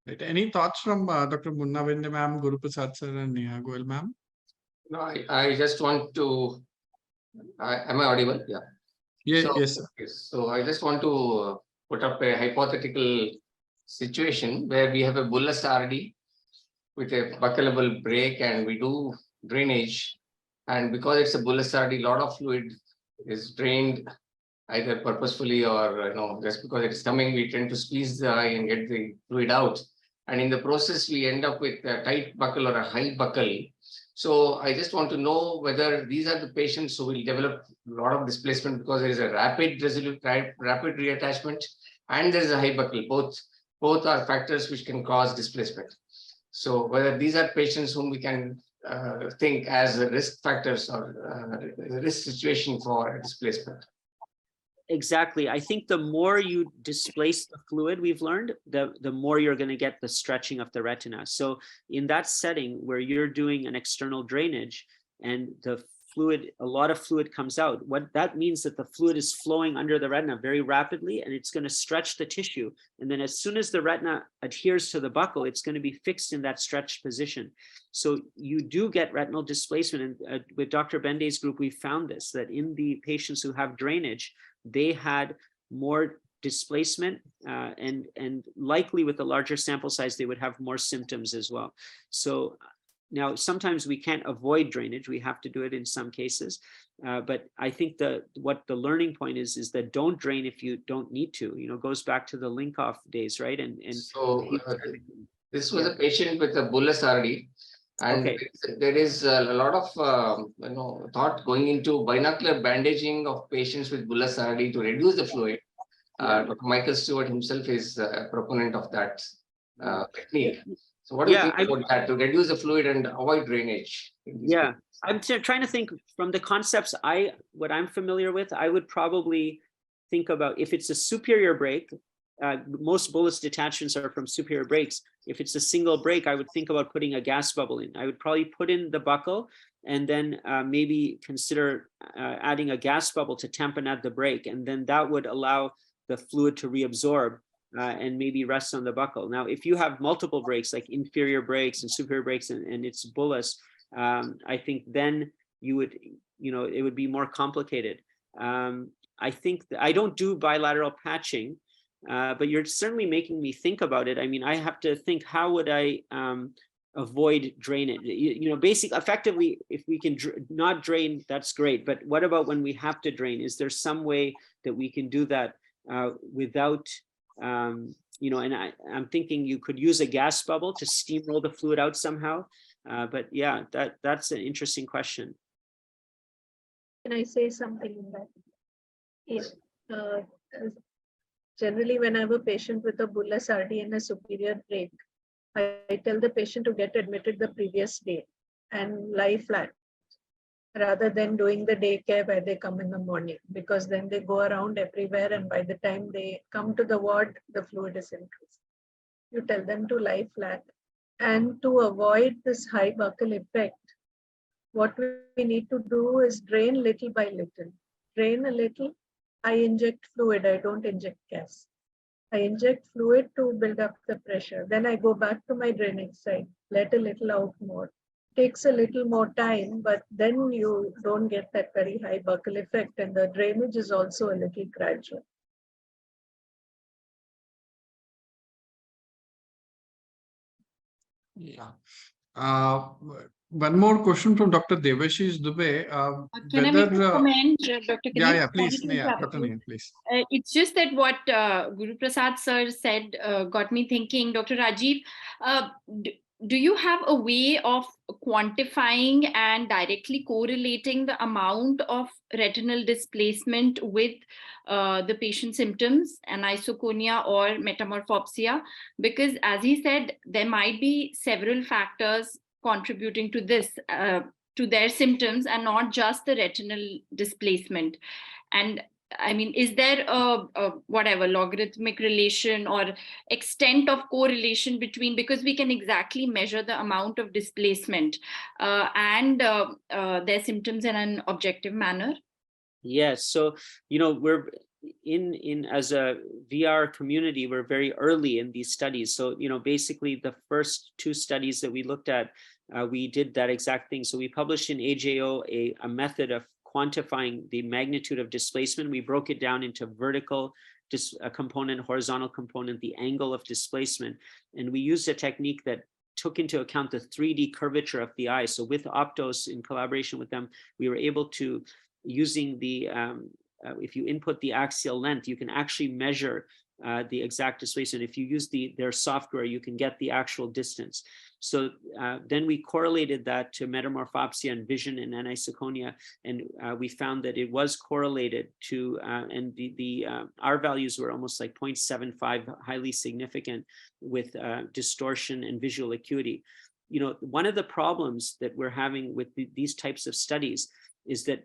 S1: Right. Any thoughts from Dr. Munna Bhende ma'am, Guruprasad sir, and Neha Goel ma'am?
S5: No, I just want to, am I audible? Yeah.
S1: Yeah, yes, sir.
S5: So I just want to put up a hypothetical situation where we have a bullous RD with a buckleable brake and we do drainage. And because it's a bullous RD, a lot of fluid is drained either purposefully or just because it's coming, we tend to squeeze the eye and get the fluid out. And in the process, we end up with a tight buckle or a high buckle. So I just want to know whether these are the patients who will develop a lot of displacement because there is a rapid reattachment and there is a high buckle. Both are factors which can cause displacement. So whether these are patients whom we can think as risk factors or risk situation for displacement.
S2: Exactly. I think the more you displace the fluid, we've learned, the more you're going to get the stretching of the retina. So in that setting where you're doing an external drainage and the fluid, a lot of fluid comes out, what that means that the fluid is flowing under the retina very rapidly and it's going to stretch the tissue. And then as soon as the retina adheres to the buckle, it's going to be fixed in that stretched position. So you do get retinal displacement. And with Dr. Bhende's group, we found this, that in the patients who have drainage, they had more displacement and likely with a larger sample size, they would have more symptoms as well. So now sometimes we can't avoid drainage. We have to do it in some cases. But I think what the learning point is that don't drain if you don't need to, goes back to the link-off days, right? And
S5: so this was a patient with a bullous RD. And okay, there is a lot of thought going into binocular bandaging of patients with bullous RD to reduce the fluid. Dr. Michael Stewart himself is a proponent of that technique. So what do you think about that, to reduce the fluid and avoid drainage?
S2: Yeah, I'm trying to think from the concepts what I'm familiar with. I would probably think about, if it's a superior break, most bullous detachments are from superior breaks. If it's a single break, I would think about putting a gas bubble in. I would probably put in the buckle and then maybe consider adding a gas bubble to tamponade the break. And then that would allow the fluid to reabsorb and maybe rest on the buckle. Now, if you have multiple breaks, like inferior breaks and superior breaks, and it's bullous, I think then you would, it would be more complicated. I think I don't do bilateral patching. But you're certainly making me think about it. I mean, I have to think, how would I avoid drainage? Effectively, if we can not drain, that's great. But what about when we have to drain? Is there some way that we can do that without, and I'm thinking you could use a gas bubble to steamroll the fluid out somehow. But yeah, that's an interesting question.
S6: Can I say something in that? Yes. Generally, when I have a patient with a bullous RD and a superior break, I tell the patient to get admitted the previous day and lie flat rather than doing the daycare where they come in the morning, because then they go around everywhere and by the time they come to the ward, the fluid is increased. You tell them to lie flat. And to avoid this high buccal effect, what we need to do is drain little by little. Drain a little. I inject fluid, I don't inject gas. I inject fluid to build up the pressure. Then I go back to my drainage side, let a little out more. Takes a little more time, but then you don't get that very high buccal effect, and the drainage is also a little gradual.
S1: Yeah. One more question from Dr. Devashish Dubey.
S7: Can I make a comment, Dr.
S1: Yeah, please, Neha, Dr. Neha, please.
S7: It's just that what Guruprasad sir said got me thinking, Dr. Rajeev, do you have a way of quantifying and directly correlating the amount of retinal displacement with the patient's symptoms, anisoconia or metamorphopsia? Because as he said, there might be several factors contributing to this, to their symptoms, and not just the retinal displacement. And I mean, is there a whatever logarithmic relation or extent of correlation between, because we can exactly measure the amount of displacement and their symptoms in an objective manner?
S2: Yes. So, we're in as a VR community, we're very early in these studies. So, basically the first two studies that we looked at, we did that exact thing. So we published in AJO a method of quantifying the magnitude of displacement. We broke it down into vertical component, horizontal component, the angle of displacement. And we used a technique that took into account the 3D curvature of the eye. So with Optos, in collaboration with them, we were able to, using the, if you input the axial length, you can actually measure the exact displacement. If you use their software, you can get the actual distance. So then we correlated that to metamorphopsia and vision and anisoconia, and we found that it was correlated to, and the R values were almost like 0.75, highly significant with distortion and visual acuity. One of the problems that we're having with these types of studies is that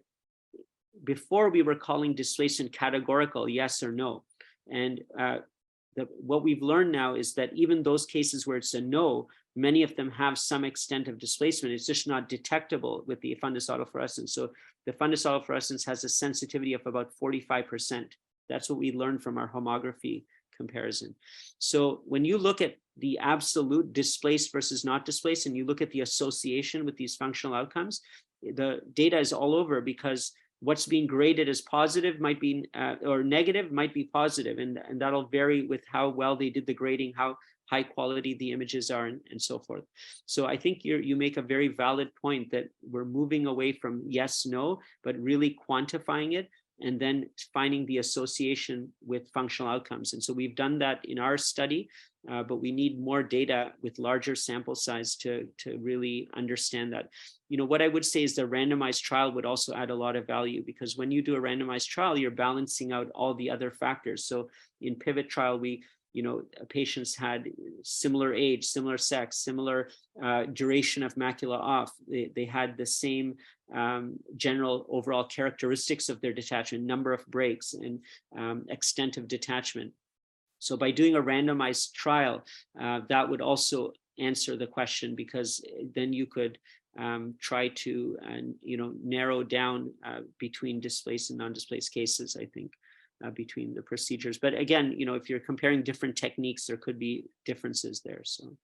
S2: before we were calling displacement categorical, yes or no. And what we've learned now is that even those cases where it's a no, many of them have some extent of displacement. It's just not detectable with the fundus autofluorescence. So the fundus autofluorescence has a sensitivity of about 45%. That's what we learned from our homography comparison. So when you look at the absolute displaced versus not displaced, and you look at the association with these functional outcomes, the data is all over, because what's being graded as positive might be, or negative might be positive. And that'll vary with how well they did the grading, how high quality the images are, and so forth. So I think you make a very valid point that we're moving away from yes, no, but really quantifying it and then finding the association with functional outcomes. And so we've done that in our study, but we need more data with larger sample size to really understand that. What I would say is the randomized trial would also add a lot of value, because when you do a randomized trial, you're balancing out all the other factors. So in Pivot trial, patients had similar age, similar sex, similar duration of macula off. They had the same general overall characteristics of their detachment, number of breaks, and extent of detachment. So by doing a randomized trial, that would also answer the question, because then you could try to narrow down between displaced and non-displaced cases, I think. Between the procedures. But again, if you're comparing different techniques, there could be differences there. So.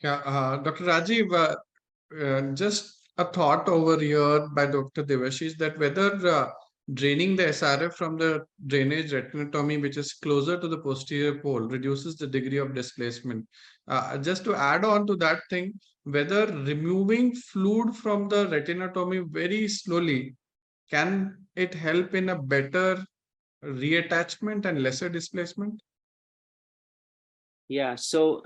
S1: Yeah, Dr. Rajeev, just a thought over here by Dr. Devashish, that whether draining the SRF from the drainage retinotomy, which is closer to the posterior pole, reduces the degree of displacement. Just to add on to that thing, whether removing fluid from the retinotomy very slowly, can it help in a better reattachment and lesser displacement?
S2: Yeah, so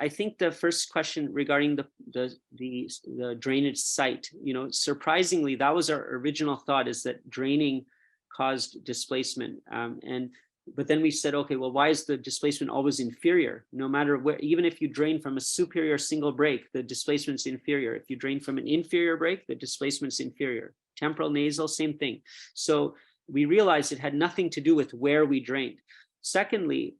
S2: I think the first question regarding the drainage site, surprisingly, that was our original thought, is that draining caused displacement. But then we said, okay, well, why is the displacement always inferior? No matter where, even if you drain from a superior single break, the displacement's inferior. If you drain from an inferior break, the displacement's inferior. Temporal, nasal, same thing. So we realized it had nothing to do with where we drained. Secondly,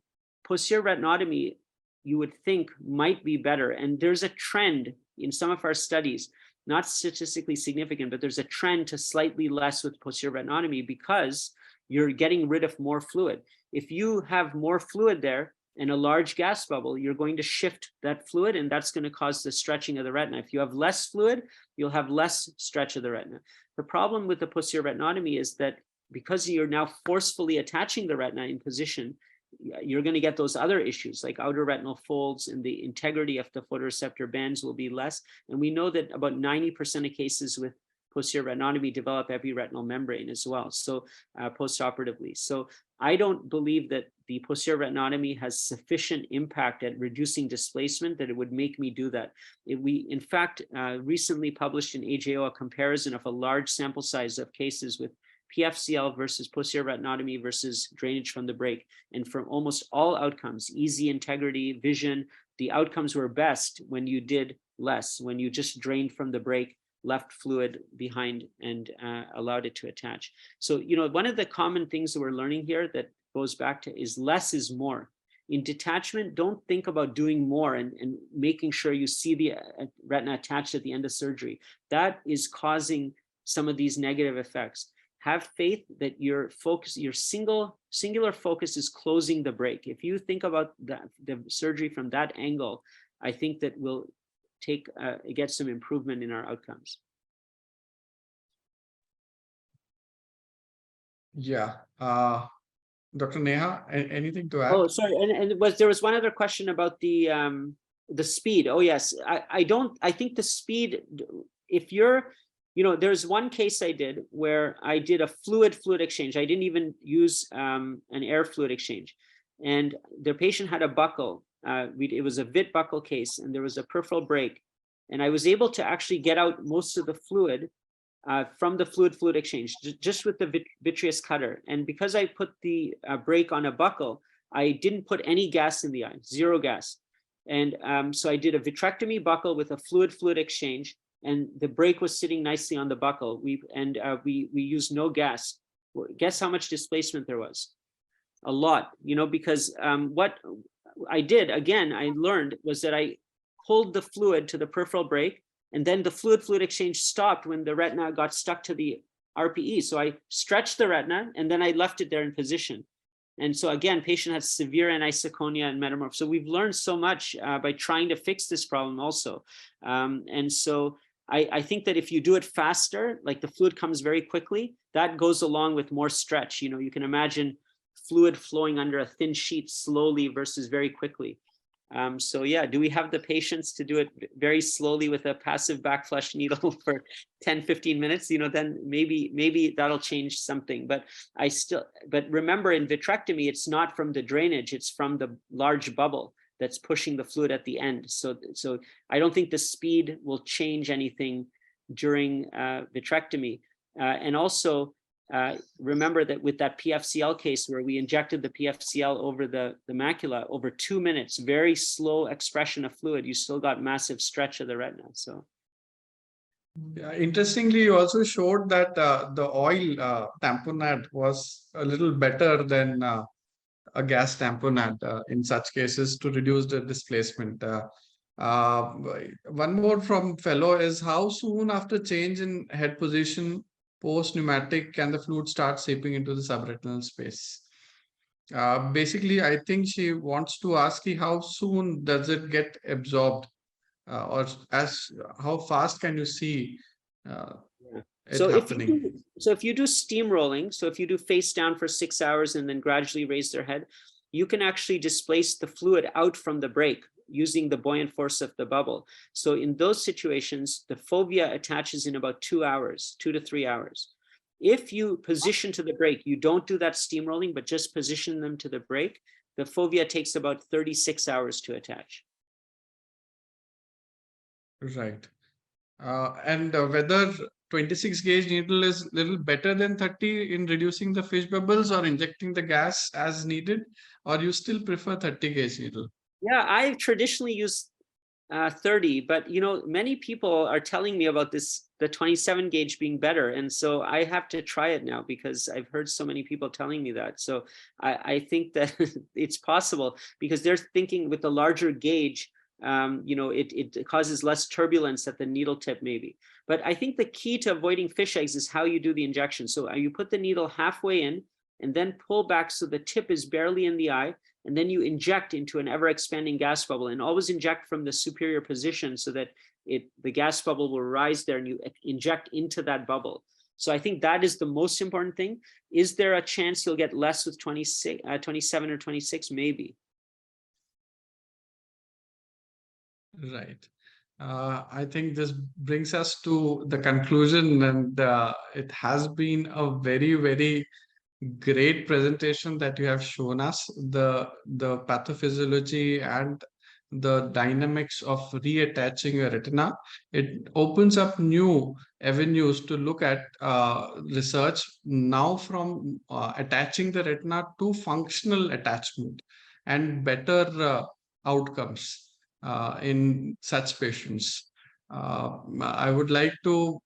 S2: posterior retinotomy, you would think, might be better. And there's a trend in some of our studies, not statistically significant, but there's a trend to slightly less with posterior retinotomy because you're getting rid of more fluid. If you have more fluid there and a large gas bubble, you're going to shift that fluid, and that's going to cause the stretching of the retina. If you have less fluid, you'll have less stretch of the retina. The problem with the posterior retinotomy is that because you're now forcefully attaching the retina in position, you're going to get those other issues like outer retinal folds, and the integrity of the photoreceptor bands will be less. And we know that about 90% of cases with posterior retinotomy develop epiretinal membrane as well, so postoperatively. So I don't believe that the posterior retinotomy has sufficient impact at reducing displacement that it would make me do that. We, in fact, recently published in AJO a comparison of a large sample size of cases with PFCL versus posterior retinotomy versus drainage from the break. And from almost all outcomes, easy integrity, vision, the outcomes were best when you did less, when you just drained from the break, left fluid behind, and allowed it to attach. So, one of the common things that we're learning here that goes back to is less is more. In detachment, don't think about doing more and making sure you see the retina attached at the end of surgery. That is causing some of these negative effects. Have faith that your focus, your singular focus is closing the break. If you think about the surgery from that angle, I think that we'll get some improvement in our outcomes.
S1: Yeah. Dr. Neha, anything to add?
S2: Oh, sorry. And there was one other question about the speed. Oh, yes. I think the speed, if you're, there's one case I did where I did a fluid exchange. I didn't even use an air fluid exchange. And the patient had a buckle. It was a vit buckle case, and there was a peripheral break. And I was able to actually get out most of the fluid from the fluid exchange, just with the vitreous cutter. And because I put the break on a buckle, I didn't put any gas in the eye, zero gas. And so I did a vitrectomy buckle with a fluid exchange, and the break was sitting nicely on the buckle. We used no gas. Guess how much displacement there was? A lot, because what I did, again, I learned was that I pulled the fluid to the peripheral break, and then the fluid exchange stopped when the retina got stuck to the RPE. So I stretched the retina, and then I left it there in position. And so again, patient had severe anisoconia and metamorph. So we've learned so much by trying to fix this problem also. And so I think that if you do it faster, like the fluid comes very quickly, that goes along with more stretch. You can imagine fluid flowing under a thin sheet slowly versus very quickly. So yeah, do we have the patience to do it very slowly with a passive backflush needle for 10-15 minutes? Then maybe that'll change something. But remember, in vitrectomy, it's not from the drainage, it's from the large bubble that's pushing the fluid at the end. So I don't think the speed will change anything during vitrectomy. And also, remember that with that PFCL case where we injected the PFCL over the macula, over 2 minutes, very slow expression of fluid, you still got massive stretch of the retina. So,
S1: yeah, interestingly, you also showed that the oil tamponade was a little better than a gas tamponade in such cases to reduce the displacement. One more from fellow is, how soon after change in head position post pneumatic can the fluid start seeping into the subretinal space? Basically, I think she wants to ask you, how soon does it get absorbed, or how fast can you see it
S2: So
S1: happening.
S2: if you do steam rolling, so if you do face down for 6 hours and then gradually raise their head, you can actually displace the fluid out from the break using the buoyant force of the bubble. So in those situations, the fovea attaches in about 2 hours, 2 to 3 hours. If you position to the break, you don't do that steam rolling, but just position them to the break, the fovea takes about 36 hours to attach.
S1: Right. And whether 26 gauge needle is little better than 30 in reducing the fish bubbles or injecting the gas as needed, or you still prefer 30 gauge needle?
S2: Yeah, I've traditionally used 30, but many people are telling me about the 27 gauge being better. And so I have to try it now because I've heard so many people telling me that. So I think that it's possible because they're thinking with the larger gauge, it causes less turbulence at the needle tip maybe. But I think the key to avoiding fish eggs is how you do the injection. So you put the needle halfway in and then pull back so the tip is barely in the eye. And then you inject into an ever-expanding gas bubble, and always inject from the superior position so that the gas bubble will rise there and you inject into that bubble. So I think that is the most important thing. Is there a chance you'll get less with 27 or 26? Maybe.
S1: Right. I think this brings us to the conclusion, and it has been a very, very great presentation that you have shown us, the pathophysiology and the dynamics of reattaching a retina. It opens up new avenues to look at research now from attaching the retina to functional attachment and better outcomes in such patients. I would like to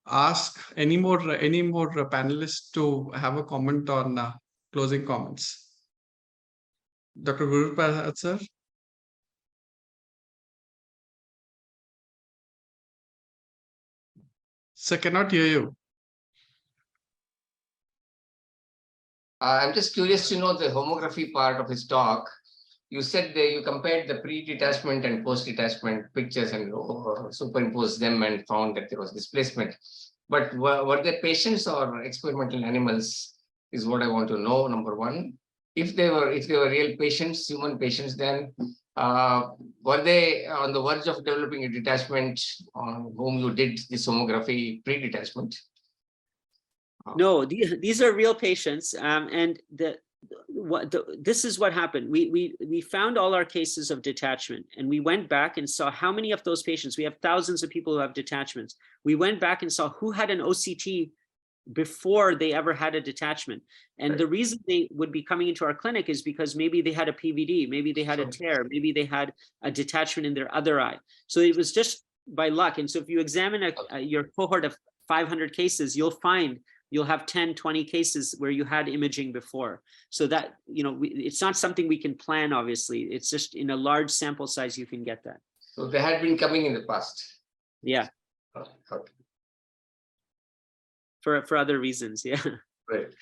S1: ask any more panelists to have a comment on closing comments. Dr. Guruprasad sir. Sir, cannot hear you.
S5: I'm just curious to know the homography part of his talk. You said that you compared the pre-detachment and post-detachment pictures and superimposed them and found that there was displacement. But were they patients or experimental animals is what I want to know, number one. If they were real patients, human patients, then were they on the verge of developing a detachment on whom you did this homography pre-detachment?
S2: No, these are real patients, and this is what happened. We found all our cases of detachment, and we went back and saw how many of those patients. We have thousands of people who have detachments. We went back and saw who had an OCT before they ever had a detachment. And the reason they would be coming into our clinic is because maybe they had a PVD, maybe they had a tear, maybe they had a detachment in their other eye. So it was just by luck. And so if you examine your cohort of 500 cases, you'll have 10, 20 cases where you had imaging before. So that, it's not something we can plan, obviously. It's just in a large sample size, you can get that.
S5: So they had been coming in the past.
S2: Yeah.
S5: Okay.
S2: For other reasons, yeah.
S5: Right.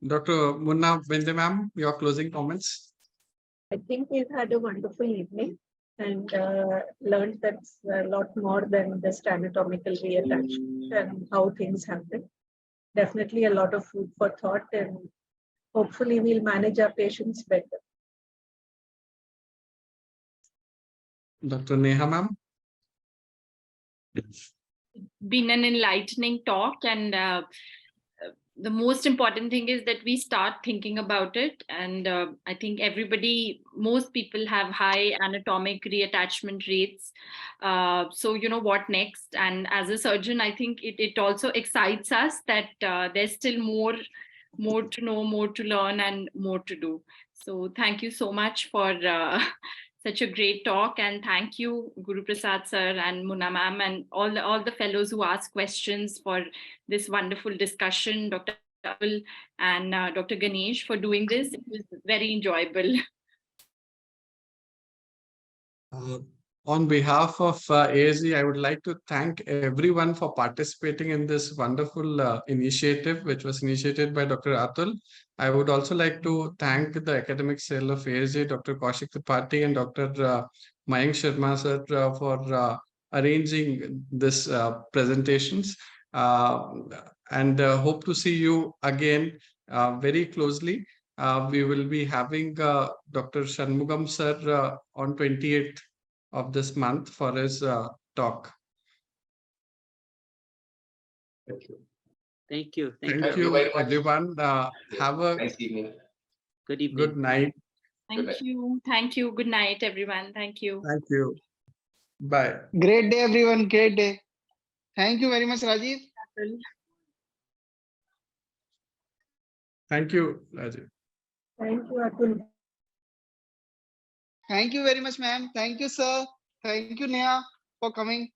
S1: Dr. Munna Bhende ma'am, your closing comments.
S6: I think we've had a wonderful evening and learned that's a lot more than just anatomical reattachment and how things happen. Definitely a lot of food for thought, and hopefully we'll manage our patients better.
S1: Dr. Neha ma'am.
S7: Been an enlightening talk, and the most important thing is that we start thinking about it. And I think most people have high anatomic reattachment rates. So what next? And as a surgeon, I think it also excites us that there's still more to know, more to learn, and more to do. So thank you so much for such a great talk, and thank you, Guruprasad sir and Munna ma'am, and all the fellows who asked questions for this wonderful discussion, Dr. Goel and Dr. Ganesh for doing this. It was very enjoyable.
S1: On behalf of ASG, I would like to thank everyone for participating in this wonderful initiative, which was initiated by Dr. Atul. I would also like to thank the academic cell of ASG, Dr. Kaushik Tripathi and Dr. Mayank Sharma sir for arranging this presentations. and hope to see you again very closely. We will be having Dr. Shanmugam sir on 28th of this month for his talk.
S5: Thank you.
S2: Thank you.
S1: Thank
S5: you
S1: you,
S5: very much.
S1: everyone. Have a
S5: Nice evening.
S2: Good evening.
S1: good night.
S7: Thank you. Thank you. Good night, everyone. Thank you.
S1: Thank you. Bye.
S8: Great day, everyone. Great day. Thank you very much, Rajeev.
S1: Thank you, Rajeev.
S6: Thank you, Atul.
S8: Thank you very much, ma'am. Thank you, sir. Thank you, Neha, for coming.